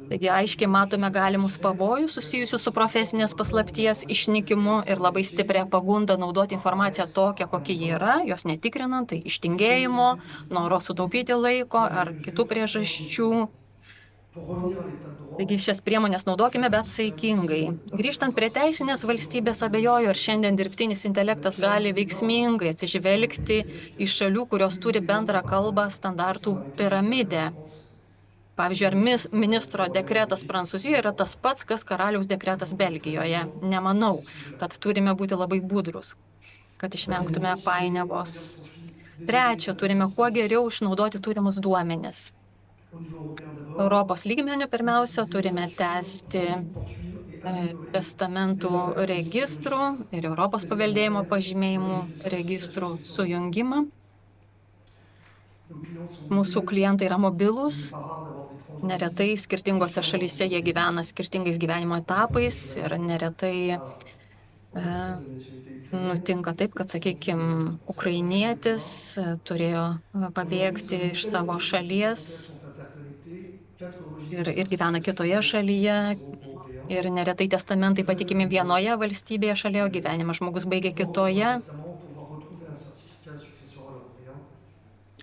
Taigi aiškiai matome galimus pavojus susijusius su profesinės paslapties išnykimu ir labai stiprią pagundą naudoti informaciją tokią, kokia ji yra, jos netikrinant, tai iš tingėjimo, noro sutaupyti laiko ar kitų priežasčių. Taigi šias priemonės naudokime, bet saikingai. Grįžtant prie teisinės valstybės, abejoju, ar šiandien dirbtinis intelektas gali veiksmingai atsižvelgti į šalių, kurios turi bendrą kalbą, standartų piramidę. Pavyzdžiui, ar ministro dekretas Prancūzijoje yra tas pats, kas karaliaus dekretas Belgijoje? Nemanau, tad turime būti labai budrus, kad išvengtume painiavos. Trečia, turime kuo geriau išnaudoti turimus duomenis. Europos lygmeniu pirmiausia turime tęsti testamentų registrų ir Europos paveldėjimo pažymėjimų registrų sujungimą. Mūsų klientai yra mobilūs. Neretai skirtingose šalyse jie gyvena skirtingais gyvenimo etapais ir neretai nutinka taip, kad, sakykime, ukrainietis turėjo pabėgti iš savo šalies ir gyvena kitoje šalyje Ir neretai testamentai patikimi vienoje valstybėje šalia, o gyvenimą žmogus baigia kitoje. Testament pour pouvoir retrouver un certificat successoral européen.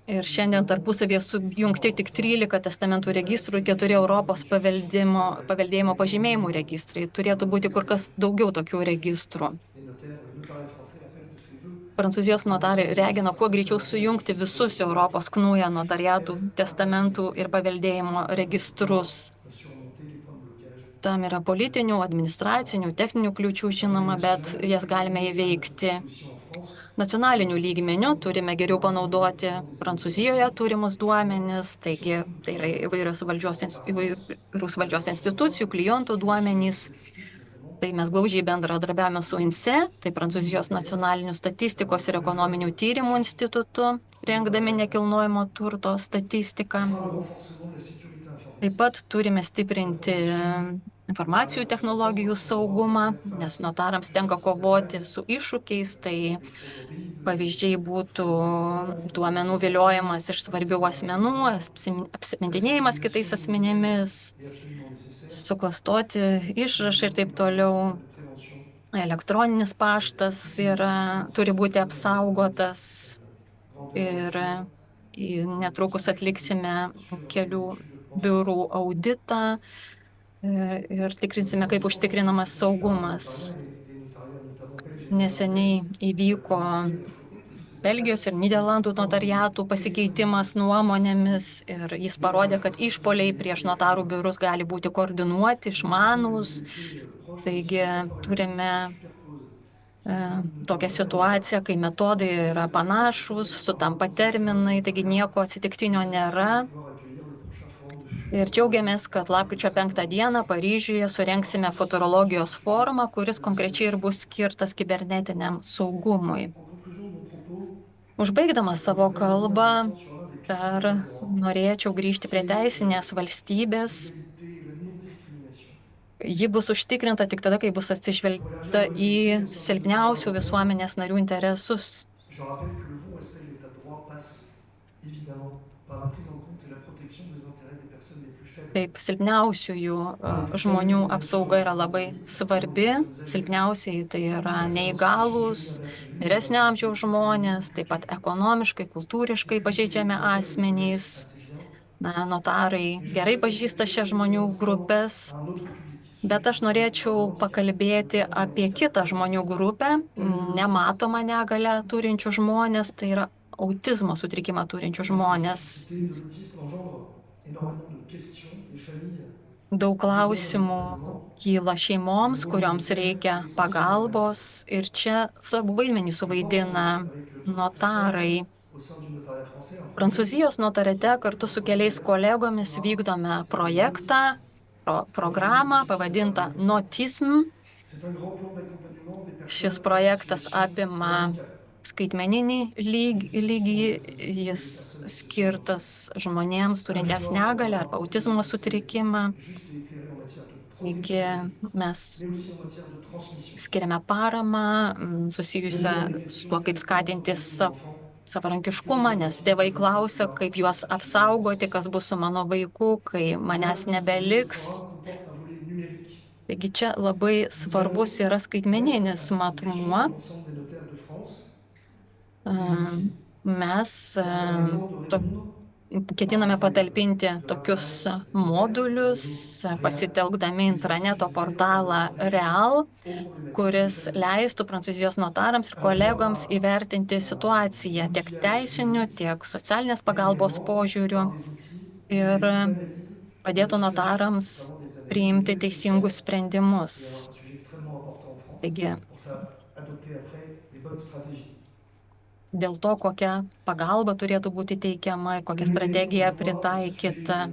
Ir šiandien tarpusavėje sujungti tik 13 testamentų registrų ir 4 Europos paveldėjimo pažymėjimų registrai. Turėtų būti kur kas daugiau tokių registrų. Les notariats français appellent de ses vœux Prancūzijos notarai ragina kuo greičiau sujungti visus Europos knūja notariatų, testamentų ir paveldėjimo registrus. surmonter les points de blocage. Tam yra politinių, administracinių, techninių kliūčių žinoma, bet jas galime įveikti. Aussi en France, Nacionaliniu lygmeniu turime geriau panaudoti Prancūzijoje turimus duomenis, taigi tai yra įvairius valdžios institucijų, klientų duomenys. Tai mes glaužiai bendradarbiavame su INSEE, tai Prancūzijos nacionaliniu statistikos ir ekonominių tyrimų institutu, rengdami nekilnojamo turto statistiką. le renforcement de la sécurité informatique. Taip pat turime stiprinti informacijų technologijų saugumą, nes notarams tenka kovoti su iššūkiais, tai pavyzdžiai būtų duomenų viliojimas iš svarbių asmenų, apsimintinėjimas kitais asmenėmis, suklastoti išrašai ir taip toliau. Elektroninis paštas turi būti apsaugotas ir netrukus atliksime kelių biurų auditą ir tikrinsime, kaip užtikrinamas saugumas. Neseniai įvyko Belgijos ir Nyderlandų notariatų pasikeitimas nuomonėmis ir jis parodė, kad išpoliai prieš notarų biurus gali būti koordinuoti, išmanūs. Taigi turime tokią situaciją, kai metodai yra panašus, sutampa terminai, taigi nieko atsitiktinio nėra. Ir džiaugiamės, kad lapkričio 5 dieną Paryžiuje surenksime futurologijos forumą, kuris konkrečiai ir bus skirtas kibernetiniam saugumui. Užbaigdamas savo kalbą, dar norėčiau grįžti prie teisinės valstybės. Ji bus užtikrinta tik tada, kai bus atsižvelgta į silpniausių visuomenės narių interesus. Je rappelle que le bon respect de l'état de droit passe évidemment par la prise en compte et la protection des intérêts des personnes les plus faibles. Taip, silpniausiųjų žmonių apsauga yra labai svarbi. Silpniausiai tai yra neįgalūs, vyresnio amžiaus žmonės, taip pat ekonomiškai, kultūriškai pažeidžiami asmenys. Notarai gerai pažįsta šią žmonių grupės, bet aš norėčiau pakalbėti apie kitą žmonių grupę, nematomą negalią turinčių žmonės, tai yra autizmo sutrikimą turinčių žmonės. L'autisme engendre énormément de questions. Les familles Daug klausimų kyla šeimoms, kurioms reikia pagalbos ir čia svarbu vaidmenį suvaidina notarai. au sein du notariat français, un Prancūzijos notariate kartu su keliais kolegomis vykdome projektą, programą pavadintą Notism. c'est un grand plan d'accompagnement des personnes Šis projektas apima skaitmeninį lygį, jis skirtas žmonėms turintiems negalę arba autizmo sutrikimą. justes et éclairées en matière de Taigi mes mais aussi en matière de transmission. skiriame paramą susijusią su tuo, kaip skatinti savarankiškumą, nes tėvai klausia, kaip juos apsaugoti, kas bus su mano vaiku, kai manęs nebeliks. Comporte un volet numérique. Taigi čia labai svarbus yra skaitmeninis matmuo. L'ensemble des notaires de France. Mes ketiname patalpinti tokius modulius, pasitelkdami intraneto portalą Real, kuris leistų Prancūzijos notarams ir kolegoms įvertinti situaciją tiek teisinių, tiek socialinės pagalbos požiūrių ir padėtų notarams priimti teisingus sprendimus. Un sujet extrêmement important en France. Taigi, Pour ça, adopter après les bonnes stratégies. dėl to, kokia pagalba turėtų būti teikiama ir kokia strategija pritaikyta.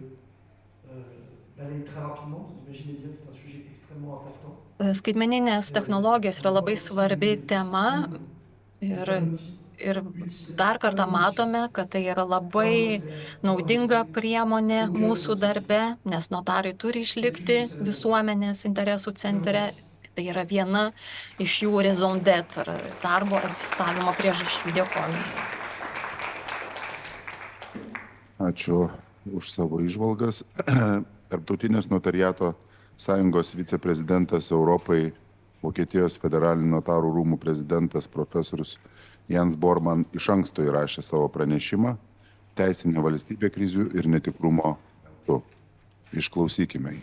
Aller très rapidement, vous imaginez bien que c'est un sujet extrêmement important. Skaitmeninės technologijos yra labai svarbi tema ir dar kartą matome, kad tai yra labai naudinga priemonė mūsų darbe, nes notarai turi išlikti visuomenės interesų centre. Tai yra viena iš jų raison d'être, darbo egzistavimo priežasčių. Dėkoju. Ačiū už savo išvalgas. Tarptautinės notariato Sąjungos viceprezidentas Europai, Vokietijos federalinių notarų rūmų prezidentas profesorius Jens Bormann iš anksto įrašė savo pranešimą Teisinė valstybė krizių ir netikrumo metu. Išklausykime jį.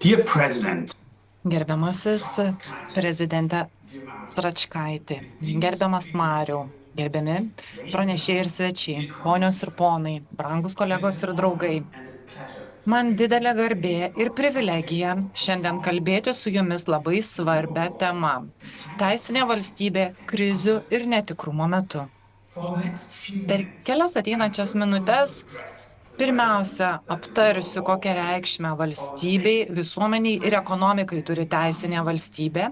Dear President, Gerbiamasis prezidente Sračkaitė, gerbiamas Mariau, gerbiami pranešėjai ir svečiai, ponios ir ponai, brangus kolegos ir draugai. Man didelė garbė ir privilegija šiandien kalbėti su jumis labai svarbia tema – teisinė valstybė krizių ir netikrumo metu. Per kelias ateinančias minutes pirmiausia aptarsiu, kokią reikšmę valstybei, visuomeniai ir ekonomikai turi teisinė valstybė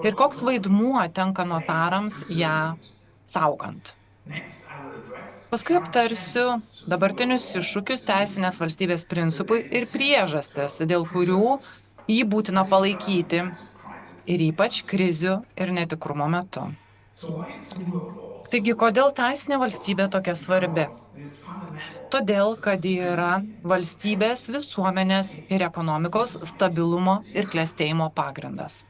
ir koks vaidmuo tenka notarams ją saugant. Paskui aptarsiu dabartinius iššūkius teisinės valstybės principui ir priežastis, dėl kurių jį būtina palaikyti ir ypač krizių ir netikrumo metu. Taigi, kodėl teisinė valstybė tokia svarbi? Todėl, kad ji yra valstybės, visuomenės ir ekonomikos stabilumo ir klestėjimo pagrindas.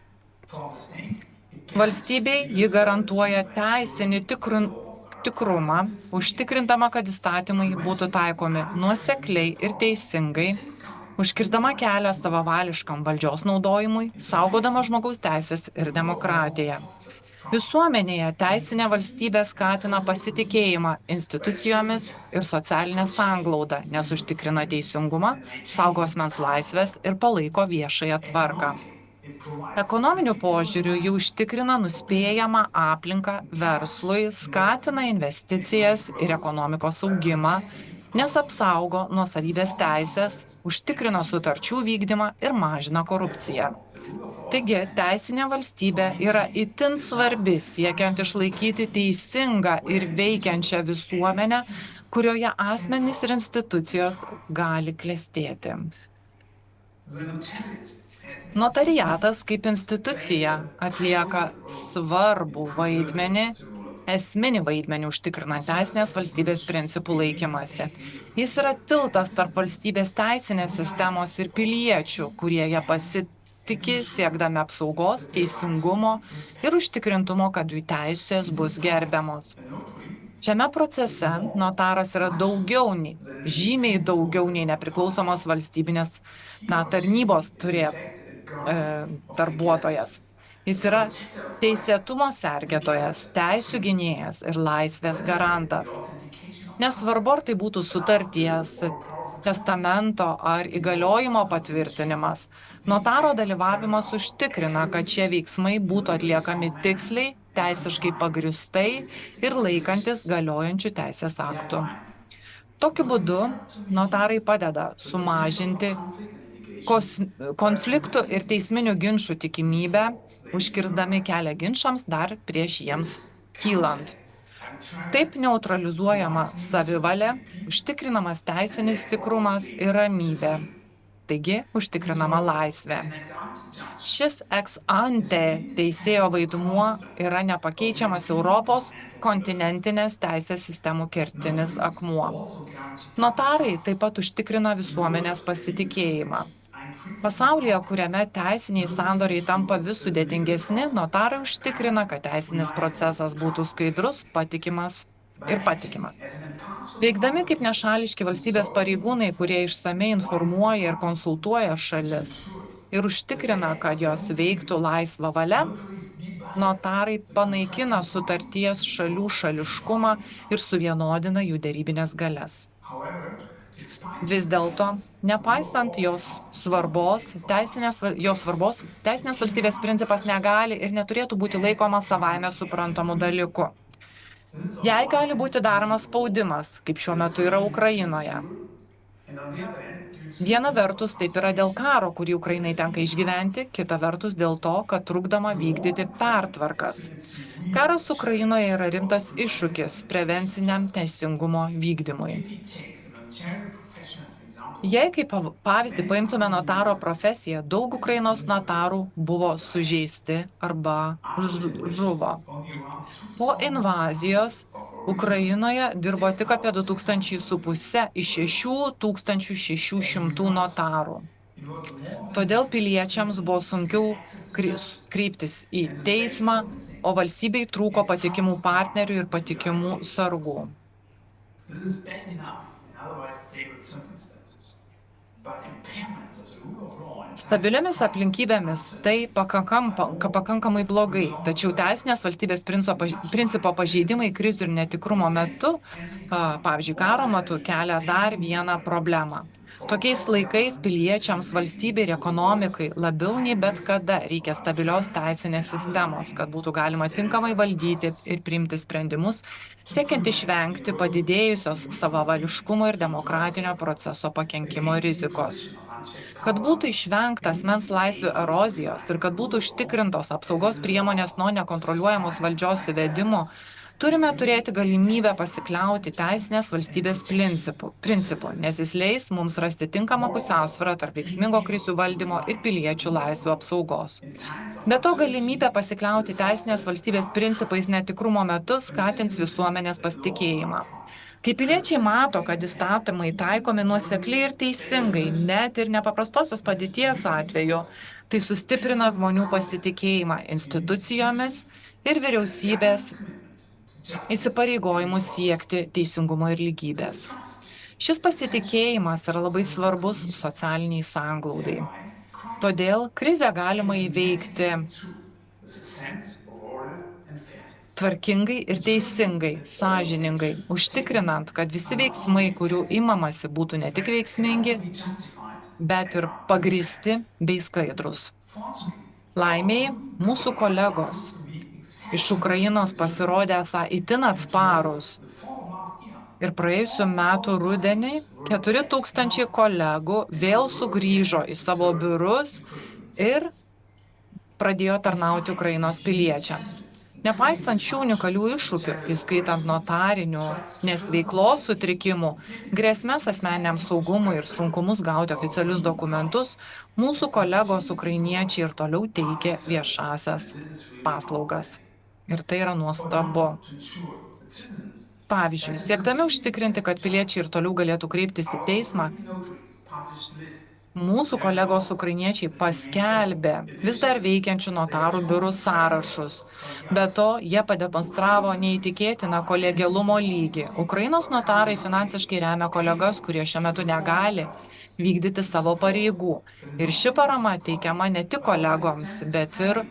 Valstybei ji garantuoja teisinį tikrumą, užtikrindama, kad įstatymai būtų taikomi nuosekliai ir teisingai, užkirsdama kelią savavališkam valdžios naudojimui, saugodama žmogaus teisės ir demokratiją. Visuomenėje teisinė valstybė skatina pasitikėjimą institucijomis ir socialinę sanglaudą, nes užtikrina teisingumą, saugo asmens laisvės ir palaiko viešąją tvarką. Ekonominiu požiūriu ji užtikrina nuspėjamą aplinką verslui, skatina investicijas ir ekonomikos augimą, nes apsaugo nuosavybės teisės, užtikrina sutarčių vykdymą ir mažina korupciją. Taigi, teisinė valstybė yra itin svarbi siekiant išlaikyti teisingą ir veikiančią visuomenę, kurioje asmenys ir institucijos gali klestėti. Notariatas kaip institucija atlieka svarbų vaidmenį, esminį vaidmenį užtikrinant teisinės valstybės principų laikymasi. Jis yra tiltas tarp valstybės teisinės sistemos ir piliečių, kurie ją pasitiki siekdami apsaugos, teisingumo ir užtikrintumo, kad jų teisės bus gerbiamos. Šiame procese notaras yra žymiai daugiau nei nepriklausomos valstybinės tarnybos darbuotojas. Jis yra teisėtumo sergėtojas, teisių gynėjas ir laisvės garantas. Nesvarbu, ar tai būtų sutarties, testamento ar įgaliojimo patvirtinimas, notaro dalyvavimas užtikrina, kad šie veiksmai būtų atliekami tiksliai, teisiškai pagrįstai ir laikantis galiojančių teisės aktų. Tokiu būdu notarai padeda sumažinti konfliktų ir teisminių ginčų tikimybę, užkirsdami kelią ginčams dar prieš jiems kylant. Taip neutralizuojama savivalė, užtikrinamas teisinis tikrumas ir ramybė. Taigi, užtikrinama laisvė. Šis ex ante teisėjo vaidmuo yra nepakeičiamas Europos kontinentinės teisės sistemų kertinis akmuo. Notarai taip pat užtikrina visuomenės pasitikėjimą. Pasaulyje, kuriame teisiniai sandoriai tampa vis sudėtingesni, notarai užtikrina, kad teisinis procesas būtų skaidrus, patikimas. Veikdami kaip nešališki valstybės pareigūnai, kurie išsamei informuoja ir konsultuoja šalis ir užtikrina, kad jos veiktų laisva valia, notarai panaikina sutarties šalių šališkumą ir suvienodina jų derybinės galias. Vis dėlto, nepaisant jos svarbos, teisinės valstybės principas negali ir neturėtų būti laikomas savaime suprantamu dalyku. Jai gali būti daromas spaudimas, kaip šiuo metu yra Ukrainoje. Viena vertus taip yra dėl karo, kurį Ukrainai tenka išgyventi, kita vertus dėl to, kad trukdoma vykdyti pertvarkas. Karas Ukrainoje yra rimtas iššūkis prevenciniam teisingumo vykdymui. Jei kaip pavyzdį paimtume notaro profesiją, daug Ukrainos notarų buvo sužeisti arba žuvo. Po invazijos Ukrainoje dirbo tik apie 2500 iš 6600 notarų. Todėl piliečiams buvo sunkiau kreiptis į teismą, o valstybei trūko patikimų partnerių ir patikimų sargų. This is bad enough in otherwise stable circumstances, but impairments of the rule of law and Stabiliomis aplinkybėmis tai pakankamai blogai, tačiau teisinės valstybės principo pažeidimai krizių ir netikrumo metu, pavyzdžiui, karo metu, kelia dar vieną problemą. Tokiais laikais piliečiams, valstybei ir ekonomikai labiau nei bet kada reikia stabilios teisinės sistemos, kad būtų galima tinkamai valdyti ir priimti sprendimus, siekiant išvengti padidėjusios savavališkumo ir demokratinio proceso pakenkimo rizikos. Kad būtų išvengta asmens laisvių erozijos ir kad būtų užtikrintos apsaugos priemonės nuo nekontroliuojamos valdžios įvedimo, turime turėti galimybę pasikliauti teisinės valstybės principu, nes jis leis mums rasti tinkamą pusiausvyrą tarp veiksmingo krizių valdymo ir piliečių laisvių apsaugos. Be to, galimybė pasikliauti teisinės valstybės principais netikrumo metu skatins visuomenės pasitikėjimą. Kai piliečiai mato, kad įstatymai taikomi nuosekliai ir teisingai, net ir nepaprastosios padėties atveju, tai sustiprina žmonių pasitikėjimą institucijomis ir vyriausybės įsipareigojimus siekti teisingumo ir lygybės. Šis pasitikėjimas yra labai svarbus socialiniai sanglaudai. Todėl krizę galima įveikti tvarkingai ir teisingai, sąžiningai, užtikrinant, kad visi veiksmai, kurių imamasi, būtų ne tik veiksmingi, bet ir pagrįsti bei skaidrus. Laimei, mūsų kolegos iš Ukrainos pasirodė esą itin atsparūs. Ir praėjusiu metu rudenį 4000 kolegų vėl sugrįžo į savo biurus ir pradėjo tarnauti Ukrainos piliečiams. Nepaisant šių unikalių iššūkių, įskaitant notarinių, nes veiklos sutrikimų, grėsmės asmeniniam saugumui ir sunkumus gauti oficialius dokumentus, mūsų kolegos ukrainiečiai ir toliau teikia viešasias paslaugas. Ir tai yra nuostabu. Pavyzdžiui, siekdami užtikrinti, kad piliečiai ir toliau galėtų kreiptis į teismą, mūsų kolegos ukrainiečiai paskelbė vis dar veikiančių notarų biurų sąrašus. Be to, jie pademonstravo neįtikėtiną kolegialumo lygį. Ukrainos notarai finansiškai remia kolegas, kurie šiuo metu negali vykdyti savo pareigų. Ir ši parama teikiama ne tik kolegoms, bet ir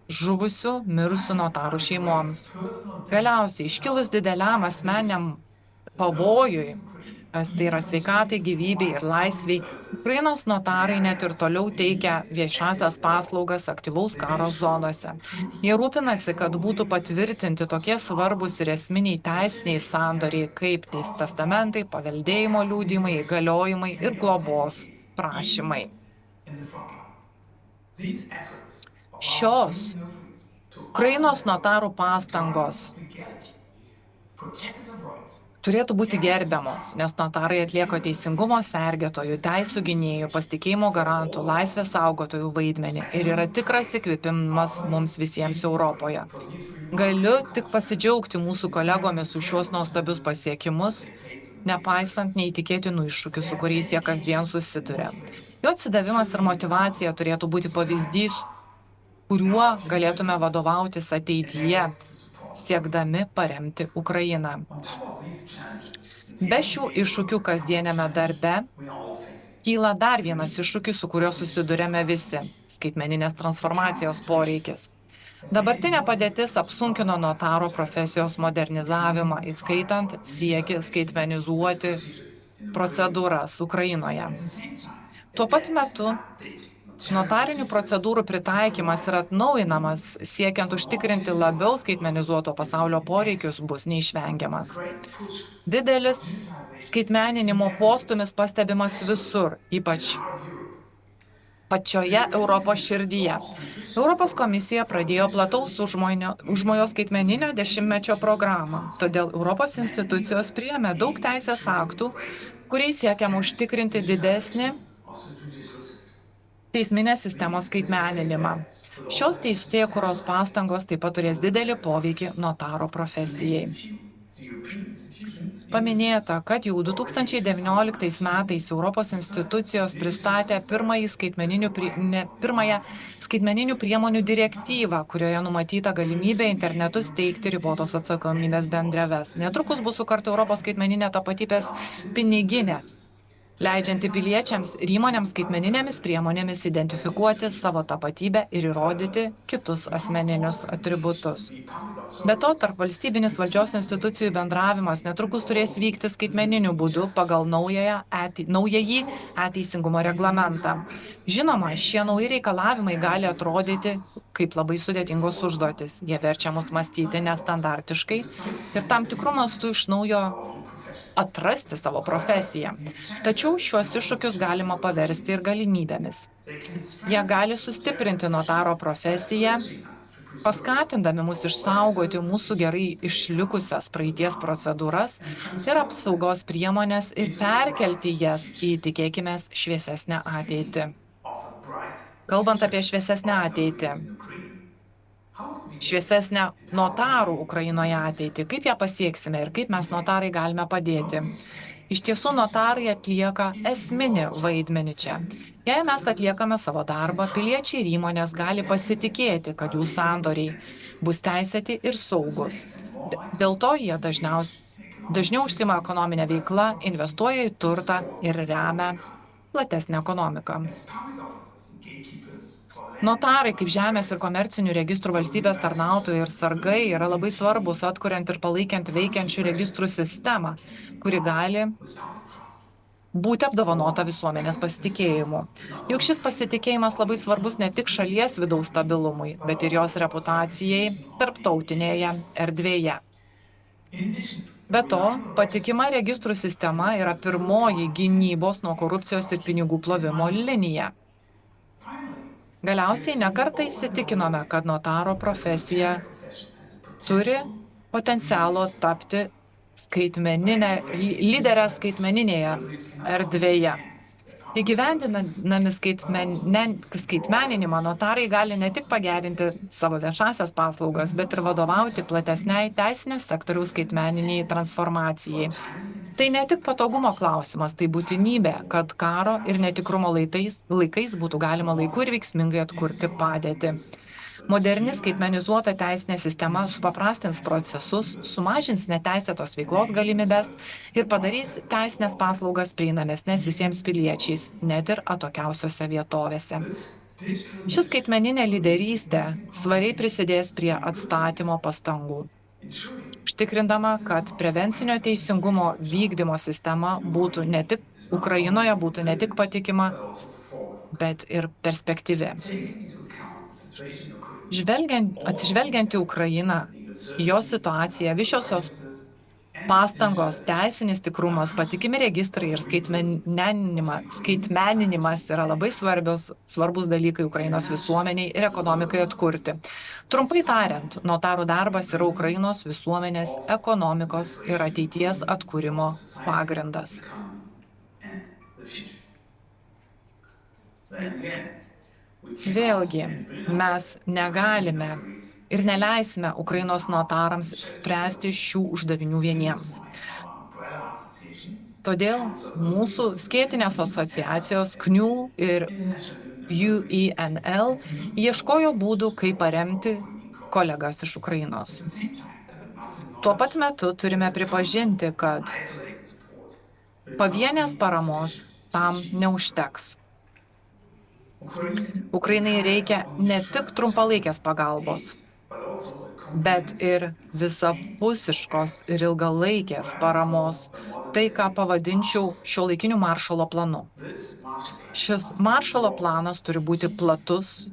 žuvusių, mirusių notarų šeimoms. Galiausiai, iškilus dideliam asmeniam pavojui, tai yra sveikatai, gyvybei ir laisvei, Ukrainos notarai net ir toliau teikia viešasias paslaugas aktyvaus karo zonose. Jie rūpinasi, kad būtų patvirtinti tokie svarbus ir esminiai teisiniai sandoriai, kaip testamentai, paveldėjimo liudijimai, įgaliojimai ir globos prašymai. Šios Ukrainos notarų pastangos turėtų būti gerbiamos, nes notarai atlieka teisingumo sergėtojų, teisų gynėjų, pasitikėjimo garantų, laisvės saugotojų vaidmenį ir yra tikras įkvėpimas mums visiems Europoje. Galiu tik pasidžiaugti mūsų kolegomis už šiuos nuostabius pasiekimus, nepaisant neįtikėtinų iššūkių, su kuriais jie kasdien susiduria. Jo atsidavimas ir motyvacija turėtų būti pavyzdys, kuriuo galėtume vadovautis ateityje, siekdami paremti Ukrainą. Be šių iššūkių kasdieniame darbe kyla dar vienas iššūkis, su kuriuo susidurėme visi – skaitmeninės transformacijos poreikis. Dabartinė padėtis apsunkino notaro profesijos modernizavimą, įskaitant siekį skaitmenizuoti procedūras Ukrainoje. Tuo pat metu notarinių procedūrų pritaikymas ir atnaujinamas, siekiant užtikrinti labiau skaitmenizuoto pasaulio poreikius, bus neišvengiamas. Didelis skaitmeninimo postūmis pastebimas visur, ypač pačioje Europos širdyje. Europos komisija pradėjo plataus užmojo skaitmeninio 10-mečio programą, todėl Europos institucijos priėmė daug teisės aktų, kuriais siekiama užtikrinti didesnį teisminės sistemos skaitmeninimą. Šios teisėkūros pastangos taip pat turės didelį poveikį notaro profesijai. Paminėta, kad jau 2019 metais Europos institucijos pristatė pirmąją skaitmeninių priemonių direktyvą, kurioje numatyta galimybė internetu steigti ribotos atsakomybės bendroves. Netrukus bus sukurta Europos skaitmeninė tapatybės piniginė, leidžianti piliečiams ir įmonėms skaitmeninėmis priemonėmis identifikuoti savo tapatybę ir įrodyti kitus asmeninius atributus. Be to, tarp valstybinis valdžios institucijų bendravimas netrukus turės vykti skaitmeniniu būdu pagal naująjį e-teisingumo reglamentą. Žinoma, šie nauji reikalavimai gali atrodyti kaip labai sudėtingos užduotis. Jie verčia mus mąstyti nestandartiškai ir tam tikrų mastų iš naujo atrasti savo profesiją. Tačiau šiuos iššūkius galima paversti ir galimybėmis. Jie gali sustiprinti notaro profesiją, paskatindami mus išsaugoti mūsų gerai išlikusias praeities procedūras ir apsaugos priemonės ir perkelti jas į, tikėkime, šviesesnę ateitį. Kalbant apie šviesesnę ateitį, šviesesnę notarų Ukrainoje ateitį. Kaip ją pasieksime ir kaip mes notarai galime padėti? Iš tiesų, notarai atlieka esminį vaidmenį čia. Jei mes atliekame savo darbą, piliečiai ir įmonės gali pasitikėti, kad jų sandoriai bus teisėti ir saugus. Dėl to jie dažniau užsima ekonominę veiklą, investuoja į turtą ir remia platesnę ekonomiką. Notarai kaip žemės ir komercinių registrų valstybės tarnautojai ir sargai yra labai svarbus atkuriant ir palaikiant veikiančių registrų sistemą, kuri gali būti apdovanota visuomenės pasitikėjimu. Juk šis pasitikėjimas labai svarbus ne tik šalies vidaus stabilumui, bet ir jos reputacijai tarptautinėje erdvėje. Be to, patikima registrų sistema yra pirmoji gynybos nuo korupcijos ir pinigų plovimo linija. Galiausiai nekartą įsitikinome, kad notaro profesija turi potencialo tapti lyderę skaitmeninėje erdvėje. Įgyvendinami skaitmeninimą, notarai gali ne tik pagerinti savo viešasias paslaugas, bet ir vadovauti platesniai teisinio sektoriaus skaitmeniniai transformacijai. Tai ne tik patogumo klausimas, tai būtinybė, kad karo ir netikrumo laikais būtų galima laiku ir veiksmingai atkurti padėtį. Moderni skaitmenizuota teisinė sistema supaprastins procesus, sumažins neteisėtos veiklos galimybės ir padarys teisinės paslaugas prieinamesnės visiems piliečiais, net ir atokiausiose vietovėse. Ši skaitmeninė lyderystė svariai prisidės prie atstatymo pastangų, užtikrindama, kad prevencinio teisingumo vykdymo sistema būtų ne tik Ukrainoje, būtų ne tik patikima, bet ir perspektyvi. Atsižvelgiant į Ukrainą, jos situaciją, visos pastangos, teisinis tikrumas, patikimi registrai ir skaitmeninimas yra labai svarbus dalykai Ukrainos visuomeniai ir ekonomikai atkurti. Trumpai tariant, notarų darbas yra Ukrainos visuomenės, ekonomikos ir ateities atkūrimo pagrindas. Vėlgi, mes negalime ir neleisime Ukrainos notarams spręsti šių uždavinių vieniems. Todėl mūsų skėtinės asociacijos KNIU ir UENL ieškojo būdų, kaip paremti kolegas iš Ukrainos. Tuo pat metu turime pripažinti, kad pavienės paramos tam neužteks. Ukrainai reikia ne tik trumpalaikės pagalbos, bet ir visapusiškos ir ilgalaikės paramos, tai ką pavadinčiau šiuolaikiniu Maršalo planu. Šis Maršalo planas turi būti platus,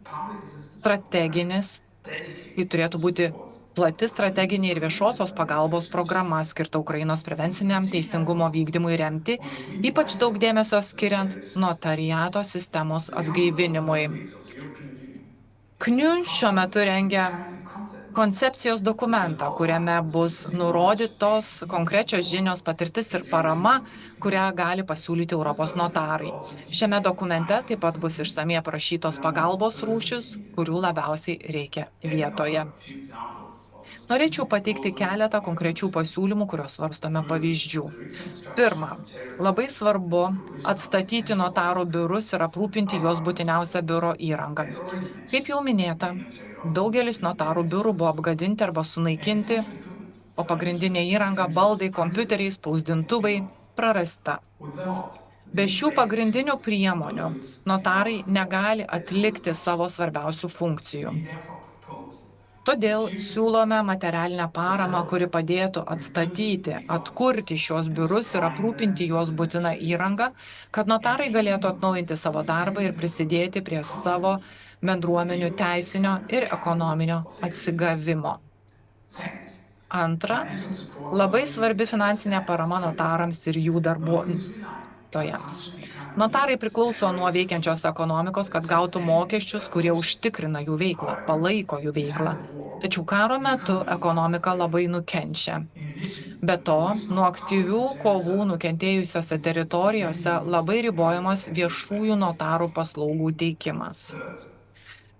strateginis, tai turėtų būti plati strateginė ir viešosios pagalbos programa skirta Ukrainos prevenciniam teisingumo vykdymui remti, ypač daug dėmesio skiriant notariato sistemos atgaivinimui. KNIU šiuo metu rengia koncepcijos dokumentą, kuriame bus nurodytos konkrečios žinios, patirtis ir parama, kurią gali pasiūlyti Europos notarai. Šiame dokumente taip pat bus išsamiai aprašytos pagalbos rūšis, kurių labiausiai reikia vietoje. Norėčiau pateikti keletą konkrečių pasiūlymų, kuriuos svarstome pavyzdžių. Pirma, labai svarbu atstatyti notarų biurus ir aprūpinti juos būtiniausią biuro įrangą. Kaip jau minėta, daugelis notarų biurų buvo apgadinti arba sunaikinti, o pagrindinė įranga, baldai, kompiuteriai, spausdintuvai prarasta. Be šių pagrindinių priemonių notarai negali atlikti savo svarbiausių funkcijų. Todėl siūlome materialinę paramą, kuri padėtų atstatyti, atkurti šios biurus ir aprūpinti juos būtiną įrangą, kad notarai galėtų atnaujinti savo darbą ir prisidėti prie savo bendruomenių teisinio ir ekonominio atsigavimo. Antra, labai svarbi finansinė parama notarams ir jų darbuotojams. Notarai priklauso nuo veikiančios ekonomikos, kad gautų mokesčius, kurie užtikrina jų veiklą, palaiko jų veiklą. Tačiau karo metu ekonomika labai nukenčia. Be to, nuo aktyvių kovų nukentėjusiose teritorijose labai ribojamas viešųjų notarų paslaugų teikimas.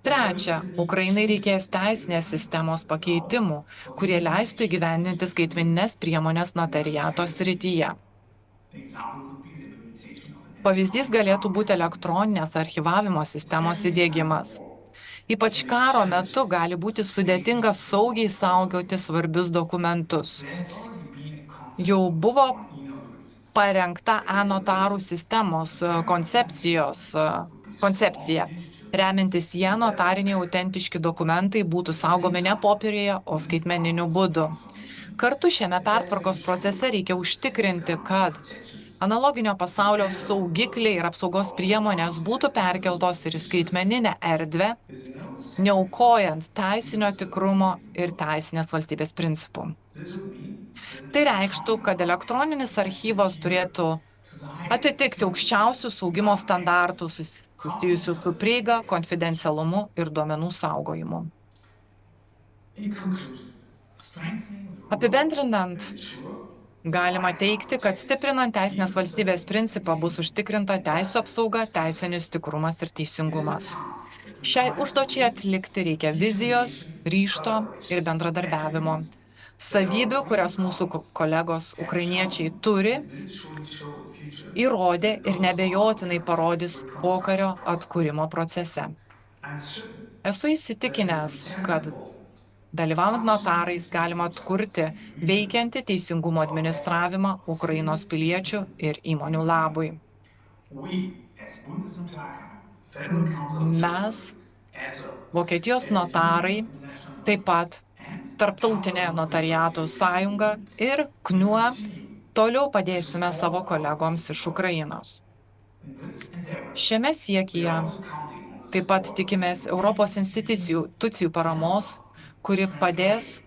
Trečia, Ukrainai reikės teisinės sistemos pakeitimų, kurie leistų įgyvendinti skaitmenines priemonės notariato srityje. Pavyzdys galėtų būti elektroninės archyvavimo sistemos įdiegimas. Ypač karo metu gali būti sudėtinga saugiai saugoti svarbius dokumentus. Jau buvo parengta e-notarų sistemos koncepcija. Remiantis ją, notariniai autentiški dokumentai būtų saugomi ne popieriuje, o skaitmeniniu būdu. Kartu šiame pertvarkos procese reikia užtikrinti, kad analoginio pasaulio saugikliai ir apsaugos priemonės būtų perkeltos ir į skaitmeninę erdvę, neaukojant teisinio tikrumo ir teisinės valstybės principų. Tai reikštų, kad elektroninis archyvas turėtų atitikti aukščiausius saugimo standartus susijusius su prieiga, konfidencialumu ir duomenų saugojimu. Apibendrinant, galima teigti, kad stiprinant teisinės valstybės principą bus užtikrinta teisų apsauga, teisinis tikrumas ir teisingumas. Šiai užduočiai atlikti reikia vizijos, ryžto ir bendradarbiavimo. Savybių, kurias mūsų kolegos ukrainiečiai turi, įrodė ir neabejotinai parodys pokario atkūrimo procese. Esu įsitikinęs, kad dalyvaujant notarais galima atkurti veikiantį teisingumo administravimą Ukrainos piliečių ir įmonių labui. Mes, Vokietijos notarai, taip pat Tarptautinė notariatų sąjunga ir KNIU toliau padėsime savo kolegoms iš Ukrainos. Šiame siekyje taip pat tikimės Europos institucijų paramos, kuri padės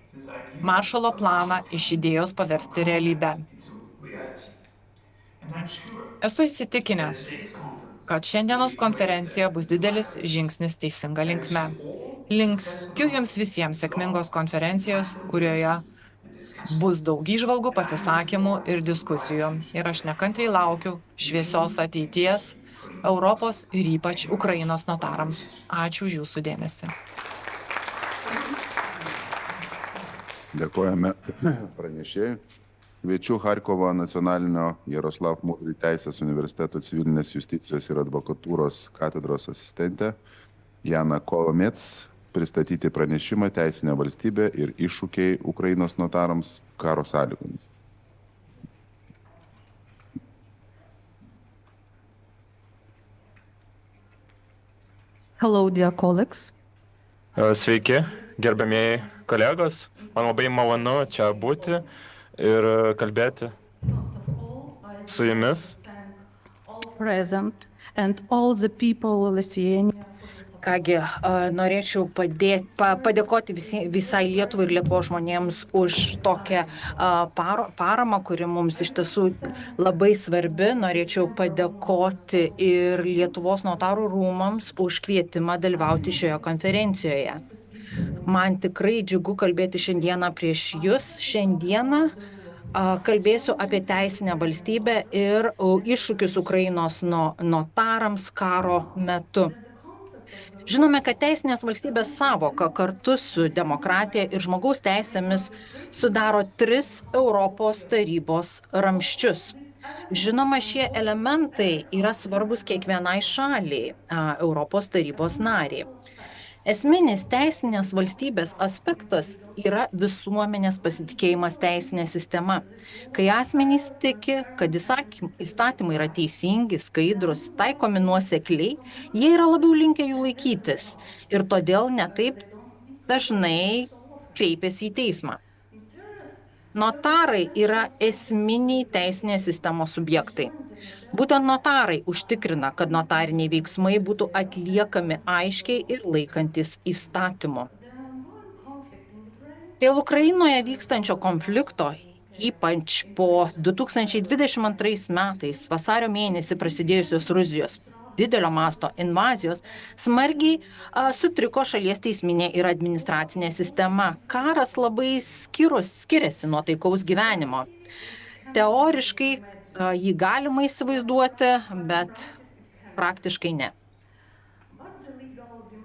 Maršalo planą iš idėjos paversti realybę. Esu įsitikinęs, kad šiandienos konferencija bus didelis žingsnis teisinga linkme. Linkiu jums visiems sėkmingos konferencijos, kurioje bus daug įžvalgų, pasisakymų ir diskusijų. Ir aš nekantriai laukiu šviesios ateities Europos ir ypač Ukrainos notarams. Ačiū už jūsų dėmesį. Dėkojame pranešėjui. Kviečiu Charkovo nacionalinio Jaroslav Mudry Teisės universiteto civilinės justicijos ir advokatūros katedros asistentę Janą Kolomets pristatyti pranešimą Teisinė valstybė ir iššūkiai Ukrainos notarams karo sąlygomis. Hello, dear colleagues. Sveiki, gerbėmieji kolegos. Man labai malonu čia būti ir kalbėti su jumis. Present and all the people Lithuania. Kągi, norėčiau padėkoti visai Lietuvai ir Lietuvos žmonėms už tokią paramą, kuri mums iš tiesų labai svarbi. Norėčiau padėkoti ir Lietuvos notarų rūmams už kvietimą dalyvauti šioje konferencijoje. Man tikrai džiugu kalbėti šiandieną prieš Jūs. Šiandieną kalbėsiu apie teisinę valstybę ir iššūkius Ukrainos notarams karo metu. Žinome, kad teisinės valstybės savoka kartu su demokratija ir žmogaus teisėmis sudaro 3 Europos tarybos ramsčius. Žinoma, šie elementai yra svarbus kiekvienai šaliai, Europos tarybos nariai. Esminis teisinės valstybės aspektas yra visuomenės pasitikėjimas teisinė sistema. Kai asmenys tiki, kad įstatymai yra teisingi, skaidrus, taikomi nuosekliai, jie yra labiau linkę jų laikytis ir todėl netaip dažnai kreipiasi į teismą. Notarai yra esminiai teisinės sistemos subjektai. Būtent notarai užtikrina, kad notariniai veiksmai būtų atliekami aiškiai ir laikantis įstatymo. Dėl Ukrainoje vykstančio konflikto, ypač po 2022 metais vasario mėnesį prasidėjusios Rusijos didelio masto invazijos, smarkiai sutriko šalies teisminė ir administracinė sistema. Karas labai skiriasi nuo taikaus gyvenimo. Teoriškai jį galima įsivaizduoti, bet praktiškai ne.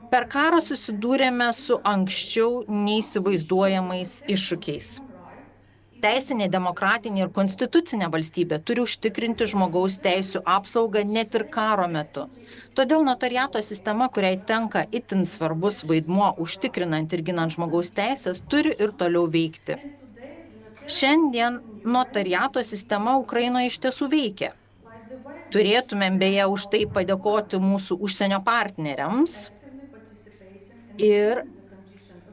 Per karą susidūrėme su anksčiau neįsivaizduojamais iššūkiais. Teisinė, demokratinė ir konstitucinė valstybė turi užtikrinti žmogaus teisių apsaugą net ir karo metu. Todėl notariato sistema, kuriai tenka itin svarbus vaidmuo užtikrinant ir ginant žmogaus teisės, turi ir toliau veikti. Šiandien notariato sistema Ukrainoje iš tiesų veikia. Turėtumėm beje už tai padėkoti mūsų užsienio partneriams ir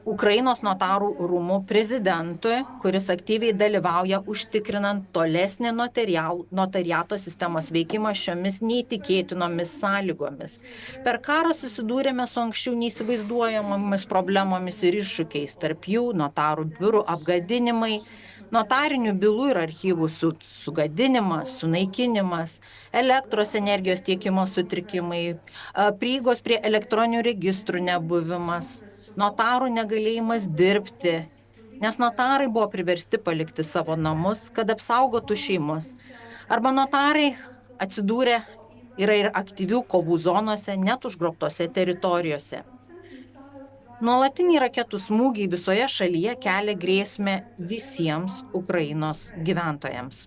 Ukrainos notarų rūmų prezidentui, kuris aktyviai dalyvauja užtikrinant tolesnį notariato sistemos veikimą šiomis neįtikėtinomis sąlygomis. Per karą susidūrėme su anksčiau neįsivaizduojamomis problemomis ir iššūkiais, tarp jų notarų biurų apgadinimai, notarinių bylų ir archyvų sugadinimas, sunaikinimas, elektros energijos tiekimo sutrikimai, prieigos prie elektroninių registrų nebuvimas, notarų negalėjimas dirbti, nes notarai buvo priversti palikti savo namus, kad apsaugotų šeimus. Arba notarai yra ir aktyvių kovų zonose, net užgrobtose teritorijose. Nuolatiniai raketų smūgiai visoje šalyje kelia grėsmę visiems Ukrainos gyventojams.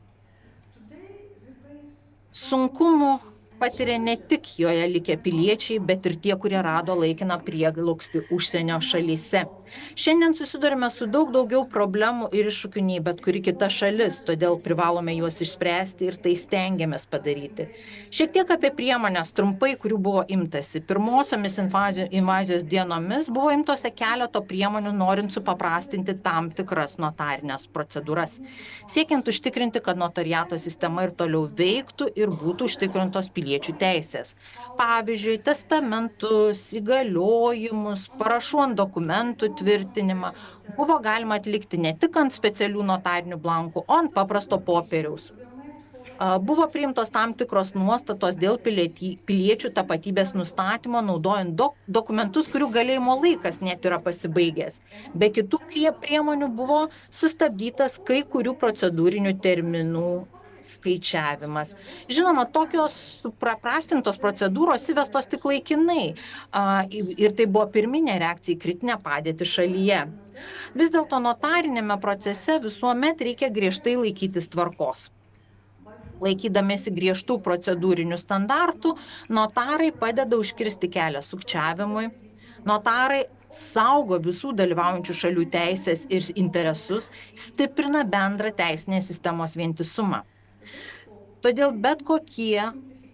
Sunkumų patiria ne tik joje likę piliečiai, bet ir tie, kurie rado laikiną prieglobstį užsienio šalyse. Šiandien susidurime su daug daugiau problemų ir iššūkių nei bet kuri kita šalis, todėl privalome juos išspręsti ir tai stengiamės padaryti. Šiek tiek apie priemonės trumpai, kurių buvo imtasi. Pirmosiomis invazijos dienomis buvo imtose keleto priemonių, norint supaprastinti tam tikras notarinės procedūras, siekiant užtikrinti, kad notariato sistema ir toliau veiktų ir būtų užtikrintos piliečių teisės. Pavyzdžiui, testamentus, įgaliojimus, parašų ant dokumentų tvirtinimą buvo galima atlikti ne tik ant specialių notarinių blankų, o ant paprasto popieriaus. Buvo priimtos tam tikros nuostatos dėl piliečių tapatybės nustatymo, naudojant dokumentus, kurių galėjimo laikas net yra pasibaigęs. Be kitų priemonių buvo sustabdytas kai kurių procedūrinių terminų skaičiavimas. Žinoma, tokios supaprastintos procedūros įvestos tik laikinai ir tai buvo pirminė reakcija į kritinę padėtį šalyje. Vis dėlto notarinėme procese visuomet reikia griežtai laikytis tvarkos. Laikydamėsi griežtų procedūrinių standartų, notarai padeda užkirsti kelią sukčiavimui. Notarai saugo visų dalyvaujančių šalių teisės ir interesus, stiprina bendrą teisinės sistemos vientisumą. Todėl bet kokie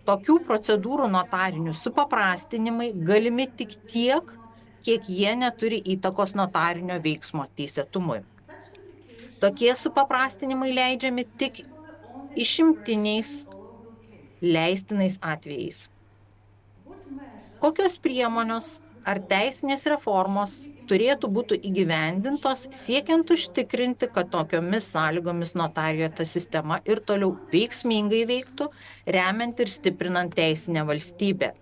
tokių procedūrų notarinių supaprastinimai galimi tik tiek, kiek jie neturi įtakos notarinio veiksmo teisėtumui. Tokie supaprastinimai leidžiami tik išimtiniais leistinais atvejais. Kokios priemonės ar teisinės reformos turėtų būti įgyvendintos siekiant užtikrinti, kad tokiomis sąlygomis notariato sistema ir toliau veiksmingai veiktų, remiant ir stiprinant teisinę valstybę.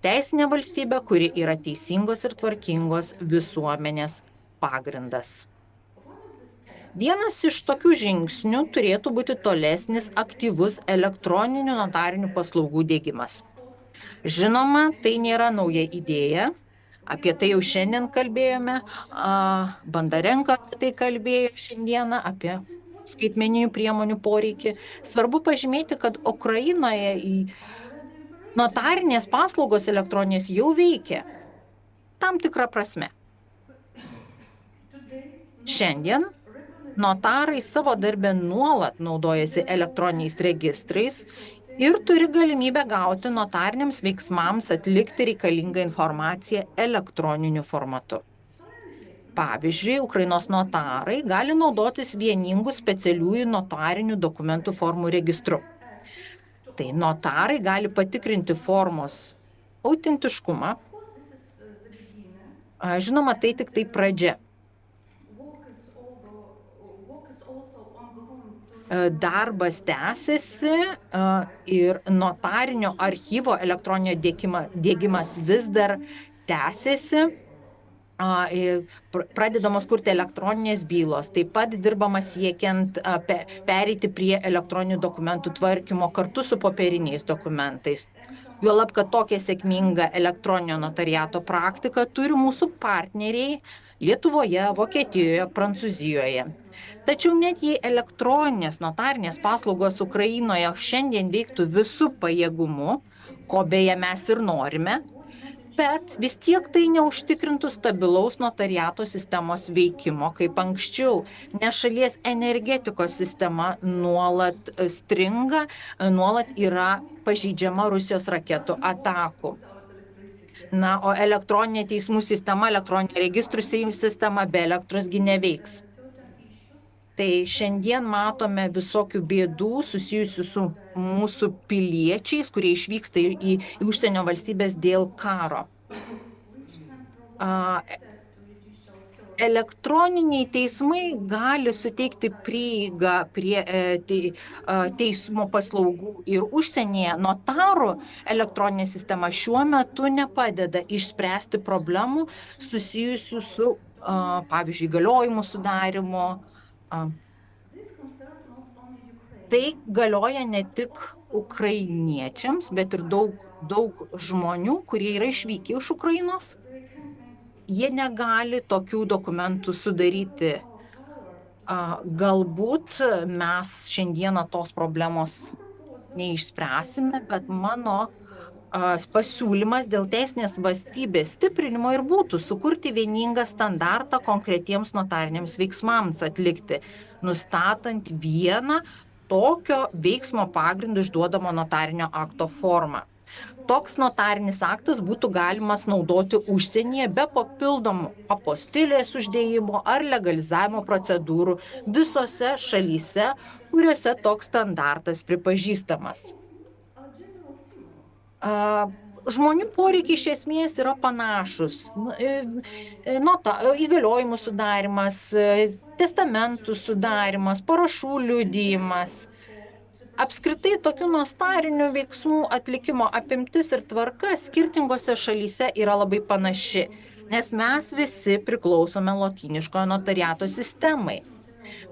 Teisinė valstybė, kuri yra teisingos ir tvarkingos visuomenės pagrindas. Vienas iš tokių žingsnių turėtų būti tolesnis aktyvus elektroninių notarinių paslaugų diegimas. Žinoma, tai nėra nauja idėja, apie tai jau šiandien kalbėjome, Bandarenka apie tai kalbėjo šiandieną, apie skaitmeninių priemonių poreikį. Svarbu pažymėti, kad Ukrainoje notarinės paslaugos elektroninės jau veikia tam tikrą prasme. Šiandien notarai savo darbę nuolat naudojasi elektroniniais registrais ir turi galimybę gauti notariniams veiksmams atlikti reikalingą informaciją elektroniniu formatu. Pavyzdžiui, Ukrainos notarai gali naudotis vieningų specialiųjų notarinių dokumentų formų registru. Tai notarai gali patikrinti formos autentiškumą. Žinoma, tai tik tai pradžia. Darbas tęsiasi ir notarinio archyvo elektroninio diegimas vis dar tęsiasi. Pradedamos kurti elektroninės bylos, taip pat dirbama siekiant pereiti prie elektroninių dokumentų tvarkymo kartu su popieriniais dokumentais. Juolab, kad tokią sėkmingą elektroninio notariato praktiką turi mūsų partneriai Lietuvoje, Vokietijoje, Prancūzijoje. Tačiau net jei elektroninės notarinės paslaugos Ukrainoje šiandien veiktų visų pajėgumu, ko beje mes ir norime, bet vis tiek tai neužtikrintų stabilaus notariato sistemos veikimo kaip anksčiau, nes šalies energetikos sistema nuolat stringa, nuolat yra pažeidžiama Rusijos raketų atakų. O elektroninė teismų sistema, elektroninė registrų sistema be elektrosgi neveiks. Tai šiandien matome visokių bėdų susijusių su mūsų piliečiais, kurie išvyksta į užsienio valstybės dėl karo. Elektroniniai teismai gali suteikti prieigą prie teismo paslaugų ir užsienyje. Notarų elektroninė sistema šiuo metu nepadeda išspręsti problemų susijusių su, pavyzdžiui, įgaliojimų sudarimo. Tai galioja ne tik ukrainiečiams, bet ir daug žmonių, kurie yra išvykę iš Ukrainos. Jie negali tokių dokumentų sudaryti. Galbūt mes šiandieną tos problemos neišspręsime, bet mano pasiūlymas dėl teisinės valstybės stiprinimo ir būtų sukurti vieningą standartą konkretiems notariniams veiksmams atlikti, nustatant vieną tokio veiksmo pagrindų išduodamo notarinio akto formą. Toks notarinis aktas būtų galimas naudoti užsienyje be papildomų apostilės uždėjimo ar legalizavimo procedūrų visose šalyse, kuriuose toks standartas pripažįstamas. Žmonių poreikiai iš esmės yra panašus. Įgaliojimų sudarimas, testamentų sudarimas, parašų liudijimas. Apskritai tokių notarinių veiksmų atlikimo apimtis ir tvarka skirtingose šalyse yra labai panaši, nes mes visi priklausome lotyniškojo notariato sistemai.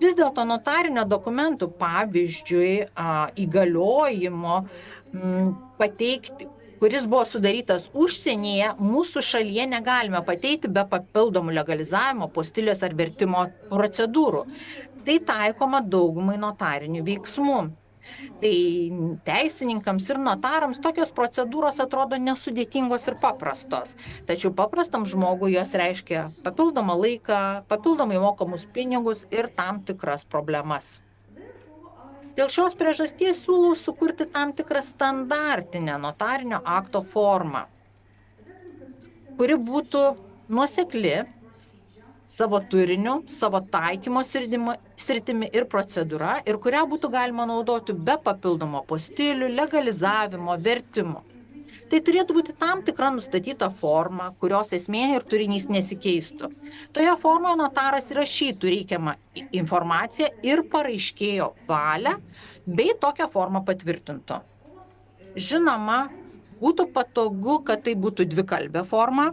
Vis dėlto notarinio dokumentų, pavyzdžiui, įgaliojimo pateikti, kuris buvo sudarytas užsienyje, mūsų šalyje negalime pateikti be papildomų legalizavimo, apostilės ar vertimo procedūrų. Tai taikoma daugumai notarinių veiksmų. Tai teisininkams ir notarams tokios procedūros atrodo nesudėtingos ir paprastos. Tačiau paprastam žmogui jos reiškia papildomą laiką, papildomai mokamus pinigus ir tam tikras problemas. Dėl šios priežasties siūlau sukurti tam tikrą standartinę notarinio akto formą, kuri būtų nuosekli savo turiniu, savo taikymo sritimi ir procedūra, ir kurią būtų galima naudoti be papildomo apostilių, legalizavimo, vertimo. Tai turėtų būti tam tikra nustatyta forma, kurios esmė ir turinys nesikeistų. Toje formoje notaras įrašytų reikiamą informaciją ir paraiškėjo valią bei tokią formą patvirtintų. Žinoma, būtų patogu, kad tai būtų dvikalbė forma.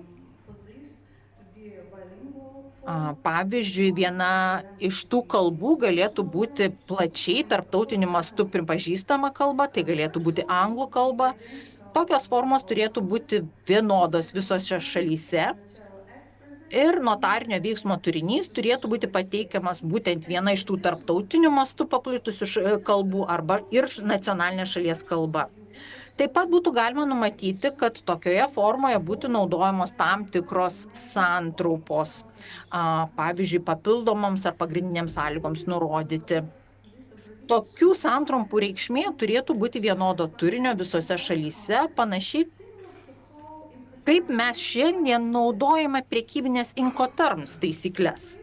Pavyzdžiui, viena iš tų kalbų galėtų būti plačiai tarptautiniu mastu pripažįstama kalba, tai galėtų būti anglų kalba. Tokios formos turėtų būti vienodos visose šalyse ir notarinio veiksmo turinys turėtų būti pateikiamas būtent viena iš tų tarptautiniu mastu paplitusių kalbų arba ir nacionalinė šalies kalba. Taip pat būtų galima numatyti, kad tokioje formoje būtų naudojamos tam tikros santraupos, pavyzdžiui, papildomoms ar pagrindinėms sąlygoms nurodyti. Tokių santrumpų reikšmė turėtų būti vienodo turinio visose šalyse, panašiai kaip mes šiandien naudojame prekybinės Incoterms taisyklės.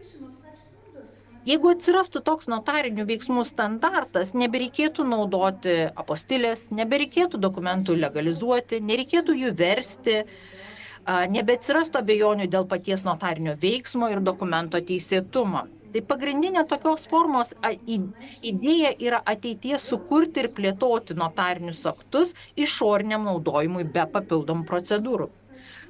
Jeigu atsirastų toks notarinių veiksmų standartas, nebereikėtų naudoti apostilės, nebereikėtų dokumentų legalizuoti, nereikėtų jų versti, nebeatsirastų abejonių dėl paties notarinio veiksmo ir dokumento teisėtumo. Tai pagrindinė tokios formos idėja yra ateityje sukurti ir plėtoti notarinius aktus išoriniam naudojimui be papildomų procedūrų.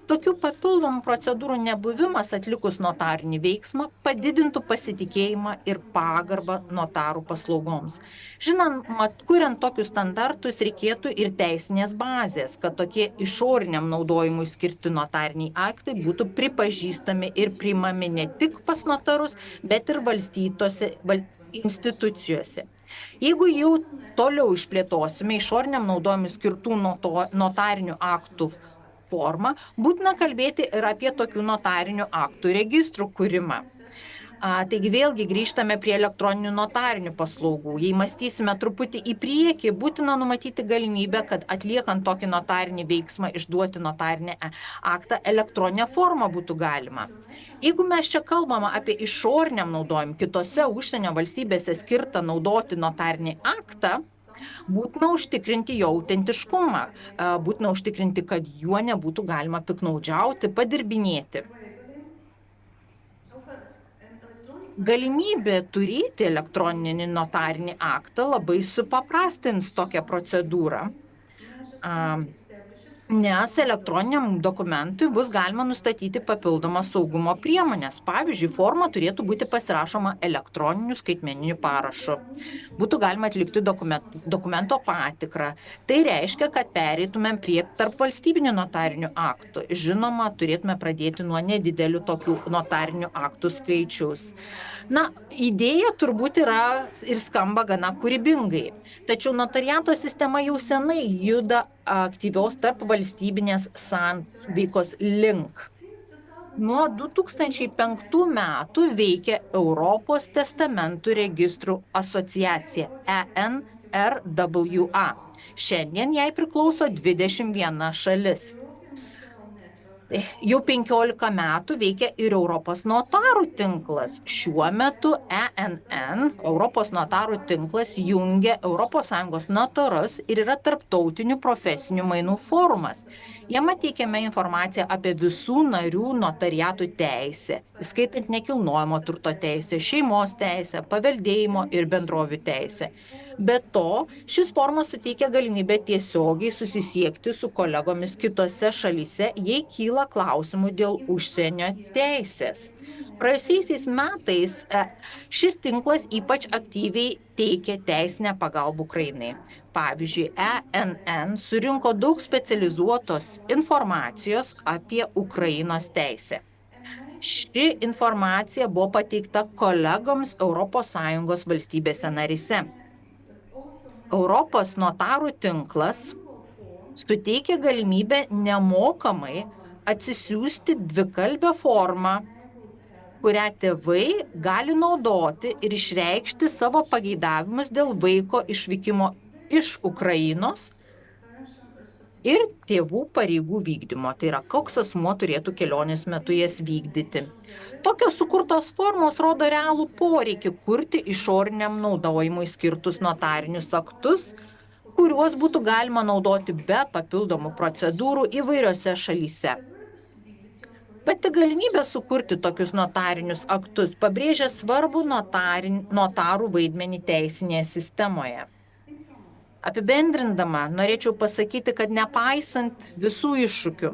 Tokių papildomų procedūrų nebuvimas atlikus notarinį veiksmą padidintų pasitikėjimą ir pagarbą notarų paslaugoms. Žinoma, kuriant tokius standartus reikėtų ir teisinės bazės, kad tokie išoriniam naudojimui skirti notariniai aktai būtų pripažįstami ir priimami ne tik pas notarus, bet ir valstytose institucijose. Jeigu jau toliau išplėtosime išoriniam naudojimui skirtų notarinių aktų formą, būtina kalbėti ir apie tokių notarinių aktų registrų kūrimą. Taigi vėlgi grįžtame prie elektroninių notarinių paslaugų. Jei mąstysime truputį į priekį, būtina numatyti galimybę, kad atliekant tokį notarinį veiksmą išduoti notarinį aktą elektroninę formą būtų galima. Jeigu mes čia kalbame apie išoriniam naudojimui, kitose užsienio valstybėse skirtą naudoti notarinį aktą, būtina užtikrinti jo autentiškumą, būtina užtikrinti, kad juo nebūtų galima piktnaudžiauti, padirbinėti. Galimybė turėti elektroninį notarinį aktą labai supaprastins tokią procedūrą, nes elektroniniam dokumentui bus galima nustatyti papildomas saugumo priemonės. Pavyzdžiui, forma turėtų būti pasirašoma elektroniniu skaitmeniniu parašu. Būtų galima atlikti dokumento patikrą. Tai reiškia, kad pereitumėm prie tarpvalstybinių notarinių aktų. Žinoma, turėtume pradėti nuo nedidelių tokių notarinių aktų skaičiaus. Idėja turbūt yra ir skamba gana kūrybingai. Tačiau notariato sistema jau senai juda aktyvios tarp valstybinės sanveikos link. Nuo 2005 metų veikia Europos testamentų registrų asociacija ENRWA. Šiandien jai priklauso 21 šalis. Jau 15 metų veikia ir Europos notarų tinklas. Šiuo metu ENN, Europos notarų tinklas, jungia ES notarus ir yra tarptautinių profesinių mainų forumas. Jame teikiame informaciją apie visų narių notariatų teisę, įskaitant nekilnojamo turto teisę, šeimos teisę, paveldėjimo ir bendrovių teisę. Be to, šis formas suteikia galimybę tiesiogiai susisiekti su kolegomis kitose šalyse, jei kyla klausimų dėl užsienio teisės. Praėjusiais metais šis tinklas ypač aktyviai teikia teisinę pagalbą Ukrainai. Pavyzdžiui, ENN surinko daug specializuotos informacijos apie Ukrainos teisę. Ši informacija buvo pateikta kolegoms ES valstybėse narise. Europos notarų tinklas suteikia galimybę nemokamai atsisiųsti dvikalbę formą, kurią tėvai gali naudoti ir išreikšti savo pageidavimus dėl vaiko išvykimo iš Ukrainos ir tėvų pareigų vykdymo. Tai yra, koks asmuo turėtų kelionės metu jas vykdyti. Tokios sukurtos formos rodo realų poreikį kurti išoriniam naudojimui skirtus notarinius aktus, kuriuos būtų galima naudoti be papildomų procedūrų įvairiose šalyse. Pati galimybė sukurti tokius notarinius aktus pabrėžia svarbų notarų vaidmenį teisinėje sistemoje. Apibendrindama, norėčiau pasakyti, kad nepaisant visų iššūkių,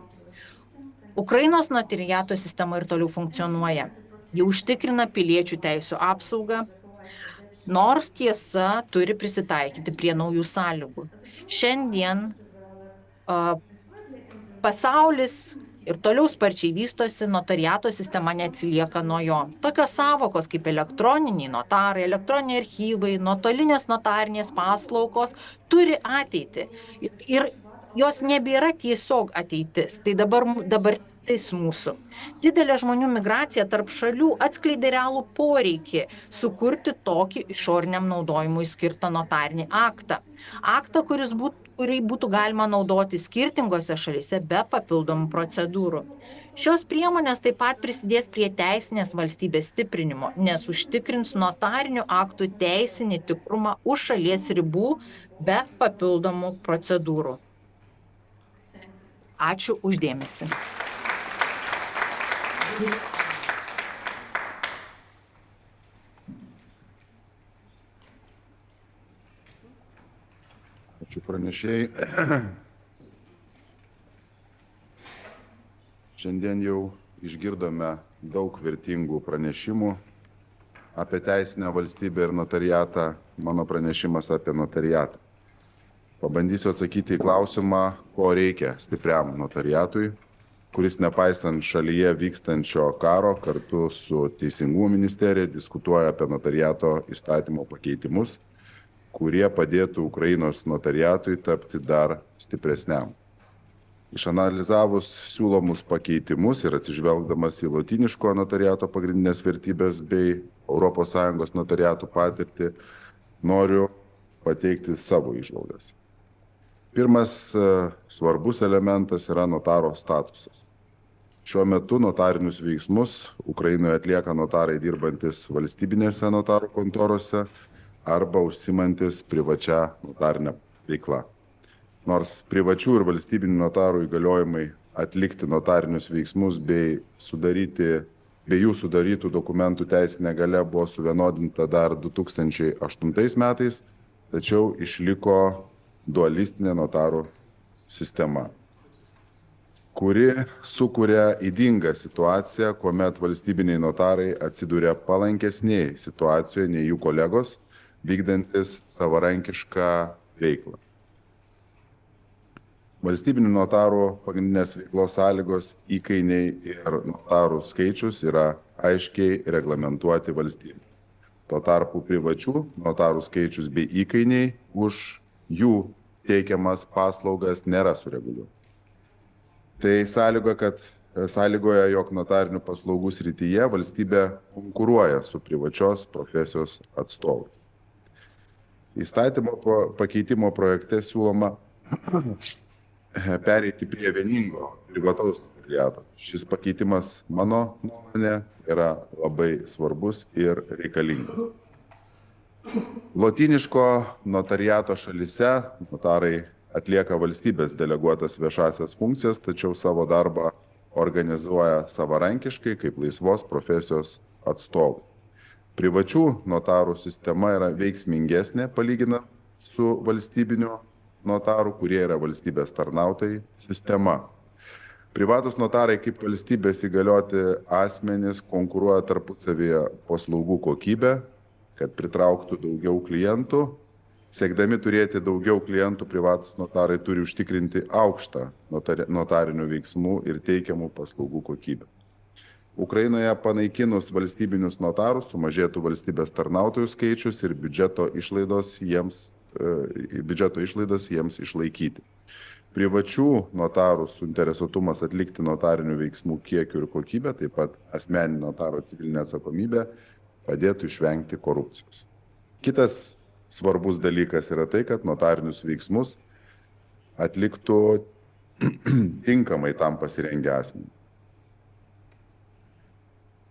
Ukrainos notariato sistema ir toliau funkcionuoja. Ji užtikrina piliečių teisų apsaugą, nors tiesa turi prisitaikyti prie naujų sąlygų. Šiandien pasaulis ir toliau sparčiai vystosi, notariato sistema neatsilieka nuo jo. Tokios savokos kaip elektroniniai notarai, elektroniniai archyvai, nuotolinės notarinės paslaugos turi ateitį. Ir jos nebėra tiesiog ateitis, tai dabartis mūsų. Didelė žmonių migracija tarp šalių atskleidė realų poreikį sukurti tokį išoriniam naudojimui skirtą notarinį aktą. Aktą, kurį būtų galima naudoti skirtingose šalyse be papildomų procedūrų. Šios priemonės taip pat prisidės prie teisinės valstybės stiprinimo, nes užtikrins notarinių aktų teisinį tikrumą už šalies ribų be papildomų procedūrų. Ačiū uždėmesi. Ačiū pranešėjai. Šiandien jau išgirdome daug vertingų pranešimų apie teisinę valstybę ir notariatą. Mano pranešimas apie notariatą. Pabandysiu atsakyti į klausimą, ko reikia stipriam notariatui, kuris nepaisant šalyje vykstančio karo kartu su Teisingumo ministerija diskutuoja apie notariato įstatymo pakeitimus, kurie padėtų Ukrainos notariatui tapti dar stipresniam. Išanalizavus siūlomus pakeitimus ir atsižvelgdamas į lotyniško notariato pagrindinės vertybės bei ES notariatų patirtį, noriu pateikti savo įžvalgas. Pirmas svarbus elementas yra notaro statusas. Šiuo metu notarinius veiksmus Ukrainoje atlieka notarai dirbantis valstybinėse notarų kontorose arba užsimantis privačia notarinė veikla. Nors privačių ir valstybinių notarų įgaliojimai atlikti notarinius veiksmus bei jų sudarytų dokumentų teisinė galia buvo suvienodinta dar 2008 metais, tačiau išliko dualistinė notarų sistema, kuri sukuria ydingą situaciją, kuomet valstybiniai notarai atsiduria palankesnėje situacijoje nei jų kolegos, vykdantis savarankišką veiklą. Valstybinių notarų pagrindinės veiklos sąlygos, įkainiai ir notarų skaičius yra aiškiai reglamentuoti valstybės. Tuo tarpu privačių notarų skaičius bei įkainiai už jų teikiamas paslaugas nėra sureguliuoti. Tai sąlygoja, jog notarinių paslaugų srityje valstybė konkuruoja su privačios profesijos atstovais. Įstatymo pakeitimo projekte siūloma pereiti prie vieningo privataus notariato. Šis pakeitimas, mano nuomonė, yra labai svarbus ir reikalingas. Lotyniško notariato šalyse notarai atlieka valstybės deleguotas viešasias funkcijas, tačiau savo darbą organizuoja savarankiškai kaip laisvos profesijos atstovai. Privačių notarų sistema yra veiksmingesnė palyginant su valstybiniu notarų, kurie yra valstybės tarnautojai sistema. Privatus notarai kaip valstybės įgalioti asmenys konkuruoja tarpusavyje paslaugų kokybę, kad pritrauktų daugiau klientų. Siekdami turėti daugiau klientų, privatus notarai turi užtikrinti aukštą notarinių veiksmų ir teikiamų paslaugų kokybę. Ukrainoje panaikinus valstybinius notarus sumažėtų valstybės tarnautojų skaičius ir biudžeto išlaidos jiems išlaikyti. Privačių notarų suinteresuotumas atlikti notarinių veiksmų kiekių ir kokybę, taip pat asmeninio notaro civilinė atsakomybė padėtų išvengti korupcijos. Kitas svarbus dalykas yra tai, kad notarinius veiksmus atliktų tinkamai tam pasirengę asmenys.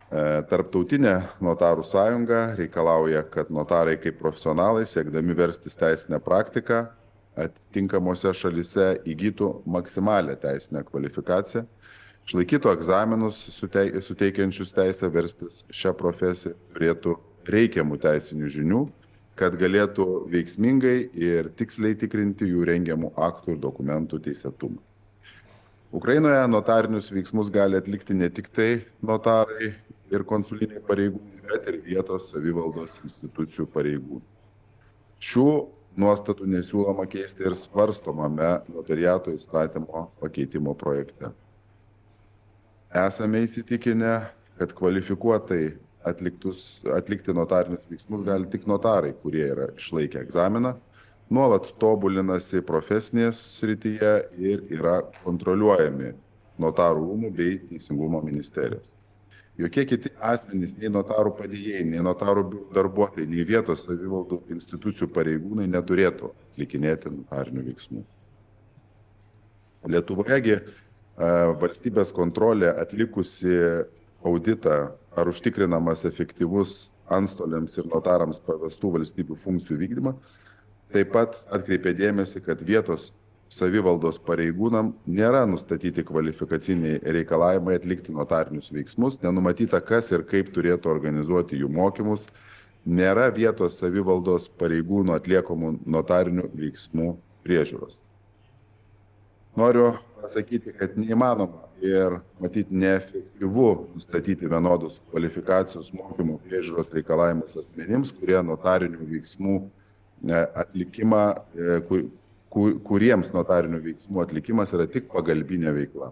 Tarptautinė notarų sąjunga reikalauja, kad notarai kaip profesionalai, siekdami verstis teisinę praktiką, atitinkamose šalise įgytų maksimalę teisinę kvalifikaciją, išlaikytų egzaminus suteikiančius teisę verstis šią profesiją, turėtų reikiamų teisinių žinių, kad galėtų veiksmingai ir tiksliai tikrinti jų rengiamų aktų ir dokumentų teisėtumą. Ukrainoje notarinius veiksmus gali atlikti ne tik tai notarai ir konsuliniai pareigūnai, bet ir vietos savivaldos institucijų pareigūnai. Šių nuostatų nesiūloma keisti ir svarstomame notariato įstatymo pakeitimo projekte. Esame įsitikinę, kad kvalifikuotai atlikti notarinius veiksmus gali tik notarai, kurie yra išlaikę egzaminą, nuolat tobulinasi profesinės srityje ir yra kontroliuojami notarų rūmų bei Teisingumo ministerijos. Jokie kiti asmenys, nei notarų padėjėjai, nei notarų darbuotojai, nei vietos savivaldų institucijų pareigūnai neturėtų atlikinėti notarinių veiksmų. Lietuvojegi valstybės kontrolė atlikusi auditą, ar užtikrinamas efektyvus antstoliams ir notarams pavestų valstybių funkcijų vykdymą, taip pat atkreipė dėmesį, kad vietos savivaldos pareigūnam nėra nustatyti kvalifikaciniai reikalavimai atlikti notarinius veiksmus, nenumatyta, kas ir kaip turėtų organizuoti jų mokymus, nėra vietos savivaldos pareigūnų atliekamų notarinių veiksmų priežiūros. Noriu pasakyti, kad neįmanoma ir matyti neefektyvu nustatyti vienodus kvalifikacijos mokymų priežiūros reikalavimus asmenims, kurie notarinių veiksmų atlikimą, kuriems notarinių veiksmų atlikimas yra tik pagalbinė veikla.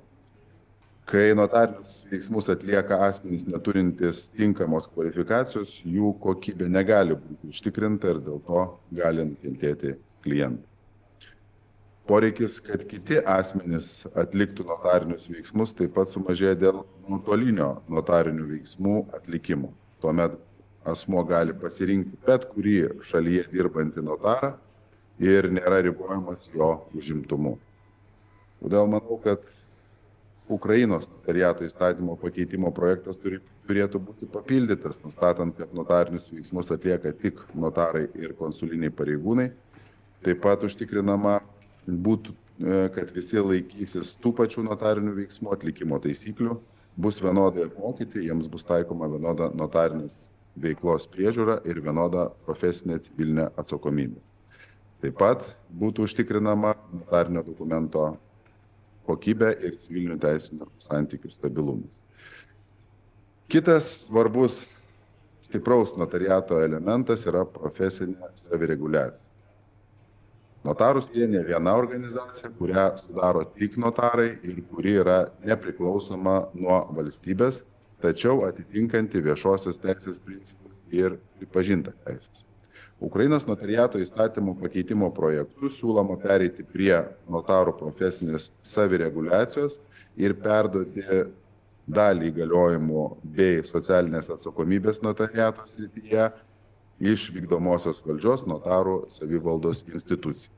Kai notarinius veiksmus atlieka asmenys neturintys tinkamos kvalifikacijos, jų kokybė negali būti užtikrinta ir dėl to gali nukentėti klientai. Poreikis, kad kiti asmenys atliktų notarinius veiksmus, taip pat sumažėja dėl nuotolinio notarinių veiksmų atlikimo. Tuomet asmuo gali pasirinkti bet kurį šalyje dirbantį notarą ir nėra ribojamas jo užimtumu. Todėl manau, kad Ukrainos notariato įstatymo pakeitimo projektas turėtų būti papildytas, nustatant, kad notarinius veiksmus atlieka tik notarai ir konsuliniai pareigūnai. Taip pat užtikrinama būtų, kad visi laikysis tų pačių notarinių veiksmų atlikimo taisyklių, bus vienodai apmokyti, jiems bus taikoma vienoda notarinės veiklos priežiūra ir vienoda profesinė civilinė atsakomybė. Taip pat būtų užtikrinama notarinio dokumento kokybė ir civilinių teisinių santykių stabilumas. Kitas svarbus stipraus notariato elementas yra profesinė savireguliacija. Notarus vienija viena organizacija, kurią sudaro tik notarai ir kuri yra nepriklausoma nuo valstybės, tačiau atitinkanti viešosios teisės principus ir pripažinta teisės. Ukrainos notariato įstatymo pakeitimo projektu siūloma pereiti prie notarų profesinės savireguliacijos ir perduoti dalį įgaliojimų bei socialinės atsakomybės notariato srityje iš vykdomosios valdžios notarų savivaldos institucijų.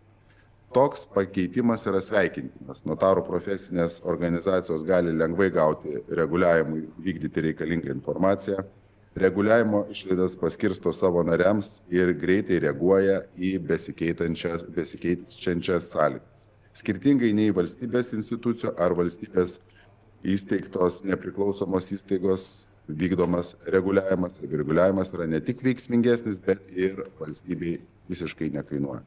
Toks pakeitimas yra sveikintinas. Notarų profesinės organizacijos gali lengvai gauti reguliavimui vykdyti reikalingą informaciją, reguliavimo išlaidas paskirsto savo nariams ir greitai reaguoja į besikeičiančias sąlygas. Skirtingai nei valstybės institucijų ar valstybės įsteigtos nepriklausomos įstaigos vykdomas reguliavimas. Reguliavimas yra ne tik veiksmingesnis, bet ir valstybei visiškai nekainuoja.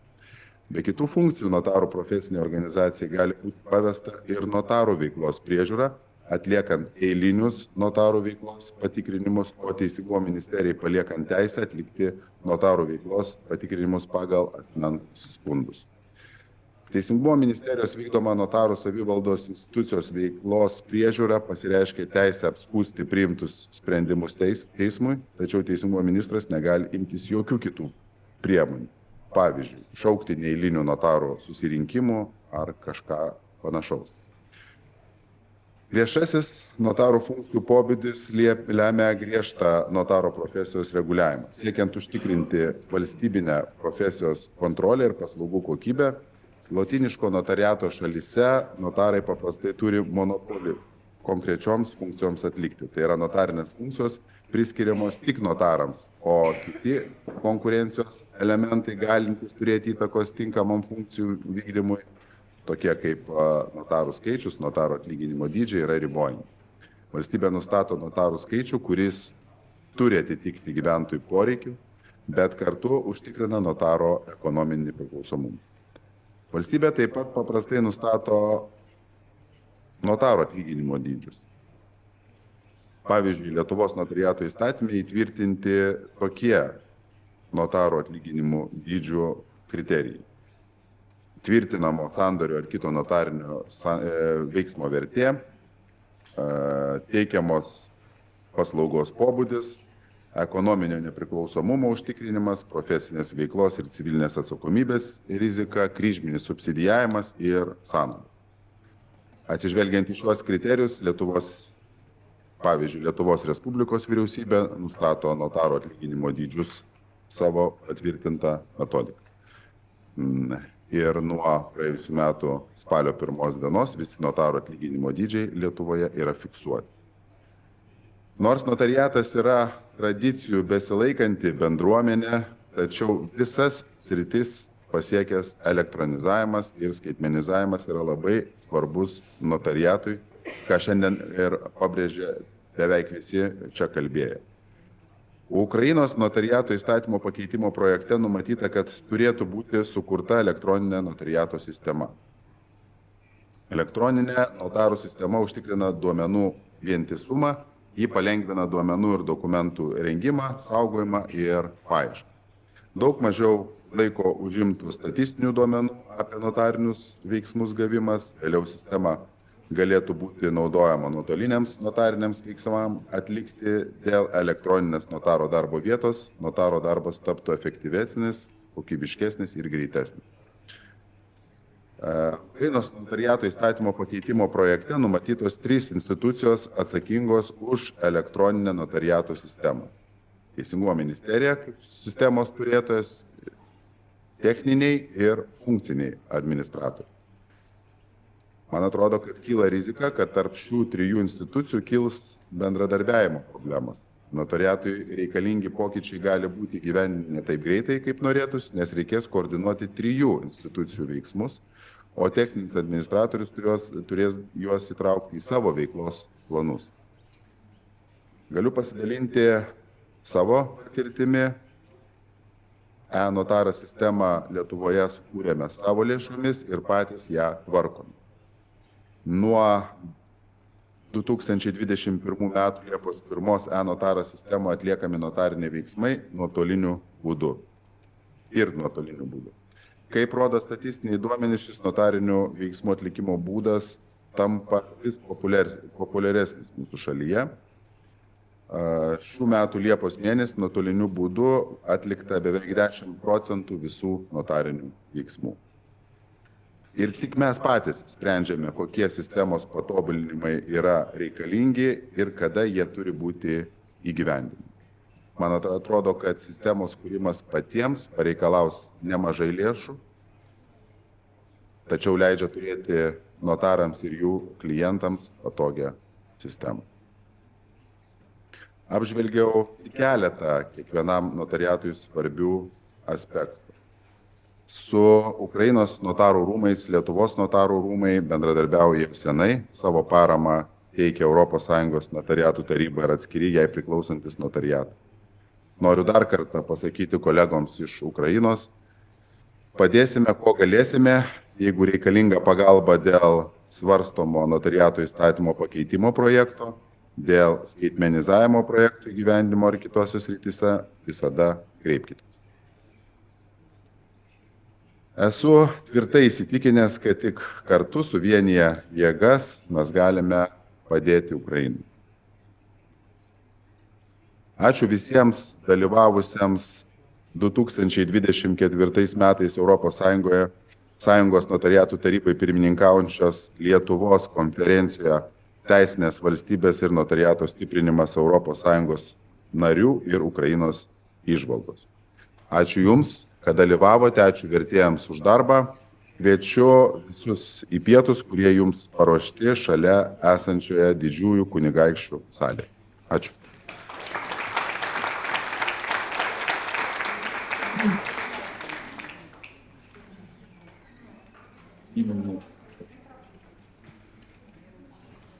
Be kitų funkcijų notarų profesinė organizacija gali būti pavesta ir notarų veiklos priežiūra, atliekant eilinius notarų veiklos patikrinimus, o Teisingumo ministerijai paliekant teisę atlikti notarų veiklos patikrinimus pagal asmens skundus. Teisingumo ministerijos vykdoma notarų savivaldos institucijos veiklos priežiūra pasireiškia teisę apskųsti priimtus sprendimus teismui, tačiau Teisingumo ministras negali imtis jokių kitų priemonių. Pavyzdžiui, šaukti neeilinių notarų susirinkimų ar kažką panašaus. Viešasis notarų funkcijų pobūdis lemia griežtą notaro profesijos reguliavimą. Siekiant užtikrinti valstybinę profesijos kontrolę ir paslaugų kokybę, lotyniško notariato šalyse notarai paprastai turi monopolį konkrečioms funkcijoms atlikti. Tai yra notarinės funkcijos priskiriamos tik notarams, o kiti konkurencijos elementai galintys turėti įtakos tinkamam funkcijų vykdymui, tokie kaip notarų skaičius, notarų atlyginimo dydžiai, yra ribojami. Valstybė nustato notarų skaičių, kuris turi atitikti gyventojų poreikių, bet kartu užtikrina notaro ekonominį priklausomumą. Valstybė taip pat paprastai nustato notaro atlyginimo dydžius. Pavyzdžiui, Lietuvos notariato įstatymai įtvirtinti tokie notaro atlyginimų dydžių kriterijai. Tvirtinamo sandorio ar kito notarinio veiksmo vertė, teikiamos paslaugos pobūdis, ekonominio nepriklausomumo užtikrinimas, profesinės veiklos ir civilinės atsakomybės rizika, kryžminis subsidijavimas ir sąnaudos. Atsižvelgiant į šiuos kriterijus, Lietuvos Respublikos vyriausybė nustato notaro atlyginimo dydžius savo patvirtintą metodiką. Ir nuo praėjusių metų spalio 1 dienos visi notaro atlyginimo dydžiai Lietuvoje yra fiksuoti. Nors notariatas yra tradicijų besilaikanti bendruomenė, tačiau visas sritis pasiekęs elektronizavimas ir skaitmenizavimas yra labai svarbus notariatui, ką šiandien ir pabrėžė beveik visi čia kalbėję. Ukrainos notariato įstatymo pakeitimo projekte numatyta, kad turėtų būti sukurta elektroninė notariato sistema. Elektroninė notarų sistema užtikrina duomenų vientisumą, ji palengvina duomenų ir dokumentų rengimą, saugojimą ir paiešką. Daug mažiau laiko užimtų statistinių duomenų apie notarinius veiksmus gavimas, vėliau sistema galėtų būti naudojama nuotoliniams notariniams veiksmams atlikti dėl elektroninės notaro darbo vietos, notaro darbas taptų efektyvesnis, kokybiškesnis ir greitesnis. Ukrainos notariato įstatymo pakeitimo projekte numatytos 3 institucijos atsakingos už elektroninę notariato sistemą. Teisingumo ministerija kaip sistemos turėtojas, techniniai ir funkciniai administratoriai. Man atrodo, kad kyla rizika, kad tarp šių 3 institucijų kils bendradarbiavimo problemos. Notariatui reikalingi pokyčiai gali būti gyvendinti ne taip greitai, kaip norėtųsi, nes reikės koordinuoti 3 institucijų veiksmus, o techninis administratorius turės juos įtraukti į savo veiklos planus. Galiu pasidalinti savo patirtimi. E-notarą sistemą Lietuvoje sukūrėme savo lėšomis ir patys ją tvarkome. Nuo 2021 metų Liepos 1 e-notarą sistemą atliekami notariniai veiksmai nuotoliniu būdu. Kaip rodo statistiniai duomenys, šis notarinių veiksmų atlikimo būdas tampa vis populiaresnis mūsų šalyje. Šių metų Liepos mėnesį nuotoliniu būdu atlikta beveik 10% visų notarinių veiksmų. Ir tik mes patys sprendžiame, kokie sistemos patobulinimai yra reikalingi ir kada jie turi būti įgyvendinami. Man atrodo, kad sistemos kūrimas patiems pareikalaus nemažai lėšų, tačiau leidžia turėti notarams ir jų klientams patogią sistemą. Apžvelgiau keletą kiekvienam notariatui svarbių aspektų. Su Ukrainos notarų rūmais Lietuvos notarų rūmai bendradarbiauja jau senai, savo paramą teikia ES notariatų taryba ir atskiri jai priklausantis notariatai. Noriu dar kartą pasakyti kolegoms iš Ukrainos, padėsime, ko galėsime, jeigu reikalinga pagalba dėl svarstomo notariato įstatymo pakeitimo projekto, dėl skaitmenizavimo projektų įgyvendimo ar kitose srityse, visada kreipkitės. Esu tvirtai įsitikinęs, kad tik kartu suvienyje jėgas mes galime padėti Ukrainai. Ačiū visiems dalyvavusiems 2024 metais ES notariatų tarybai pirmininkaujančios Lietuvos konferencijoje Teisinės valstybės ir notariato stiprinimas ES narių ir Ukrainos įžvalgos. Ačiū Jums, kad dalyvavote, ačiū vertėjams už darbą Kviečiu visus į pietus, kurie jums paruošti šalia esančioje didžiųjų kunigaikščių salėje. Ačiū.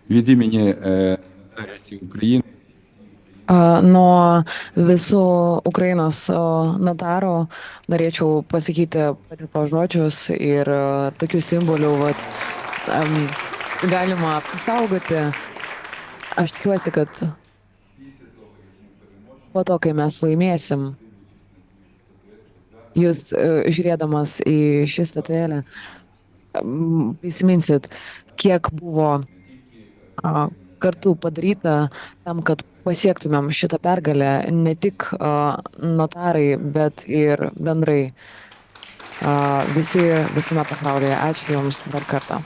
Від імені нотаріусів України Nuo visų Ukrainos notarų norėčiau pasakyti padėkos žodžius ir tokių simbolių galima apsaugoti. Aš tikiuosi, kad po to, kai mes laimėsim, jūs žiūrėdamas į šį statulėlę prisiminsit, kiek buvo kartu padaryta tam, kad pasiektumėm šitą pergalę, ne tik notarai, bet ir bendrai visi visame pasaulyje. Ačiū Jums dar kartą.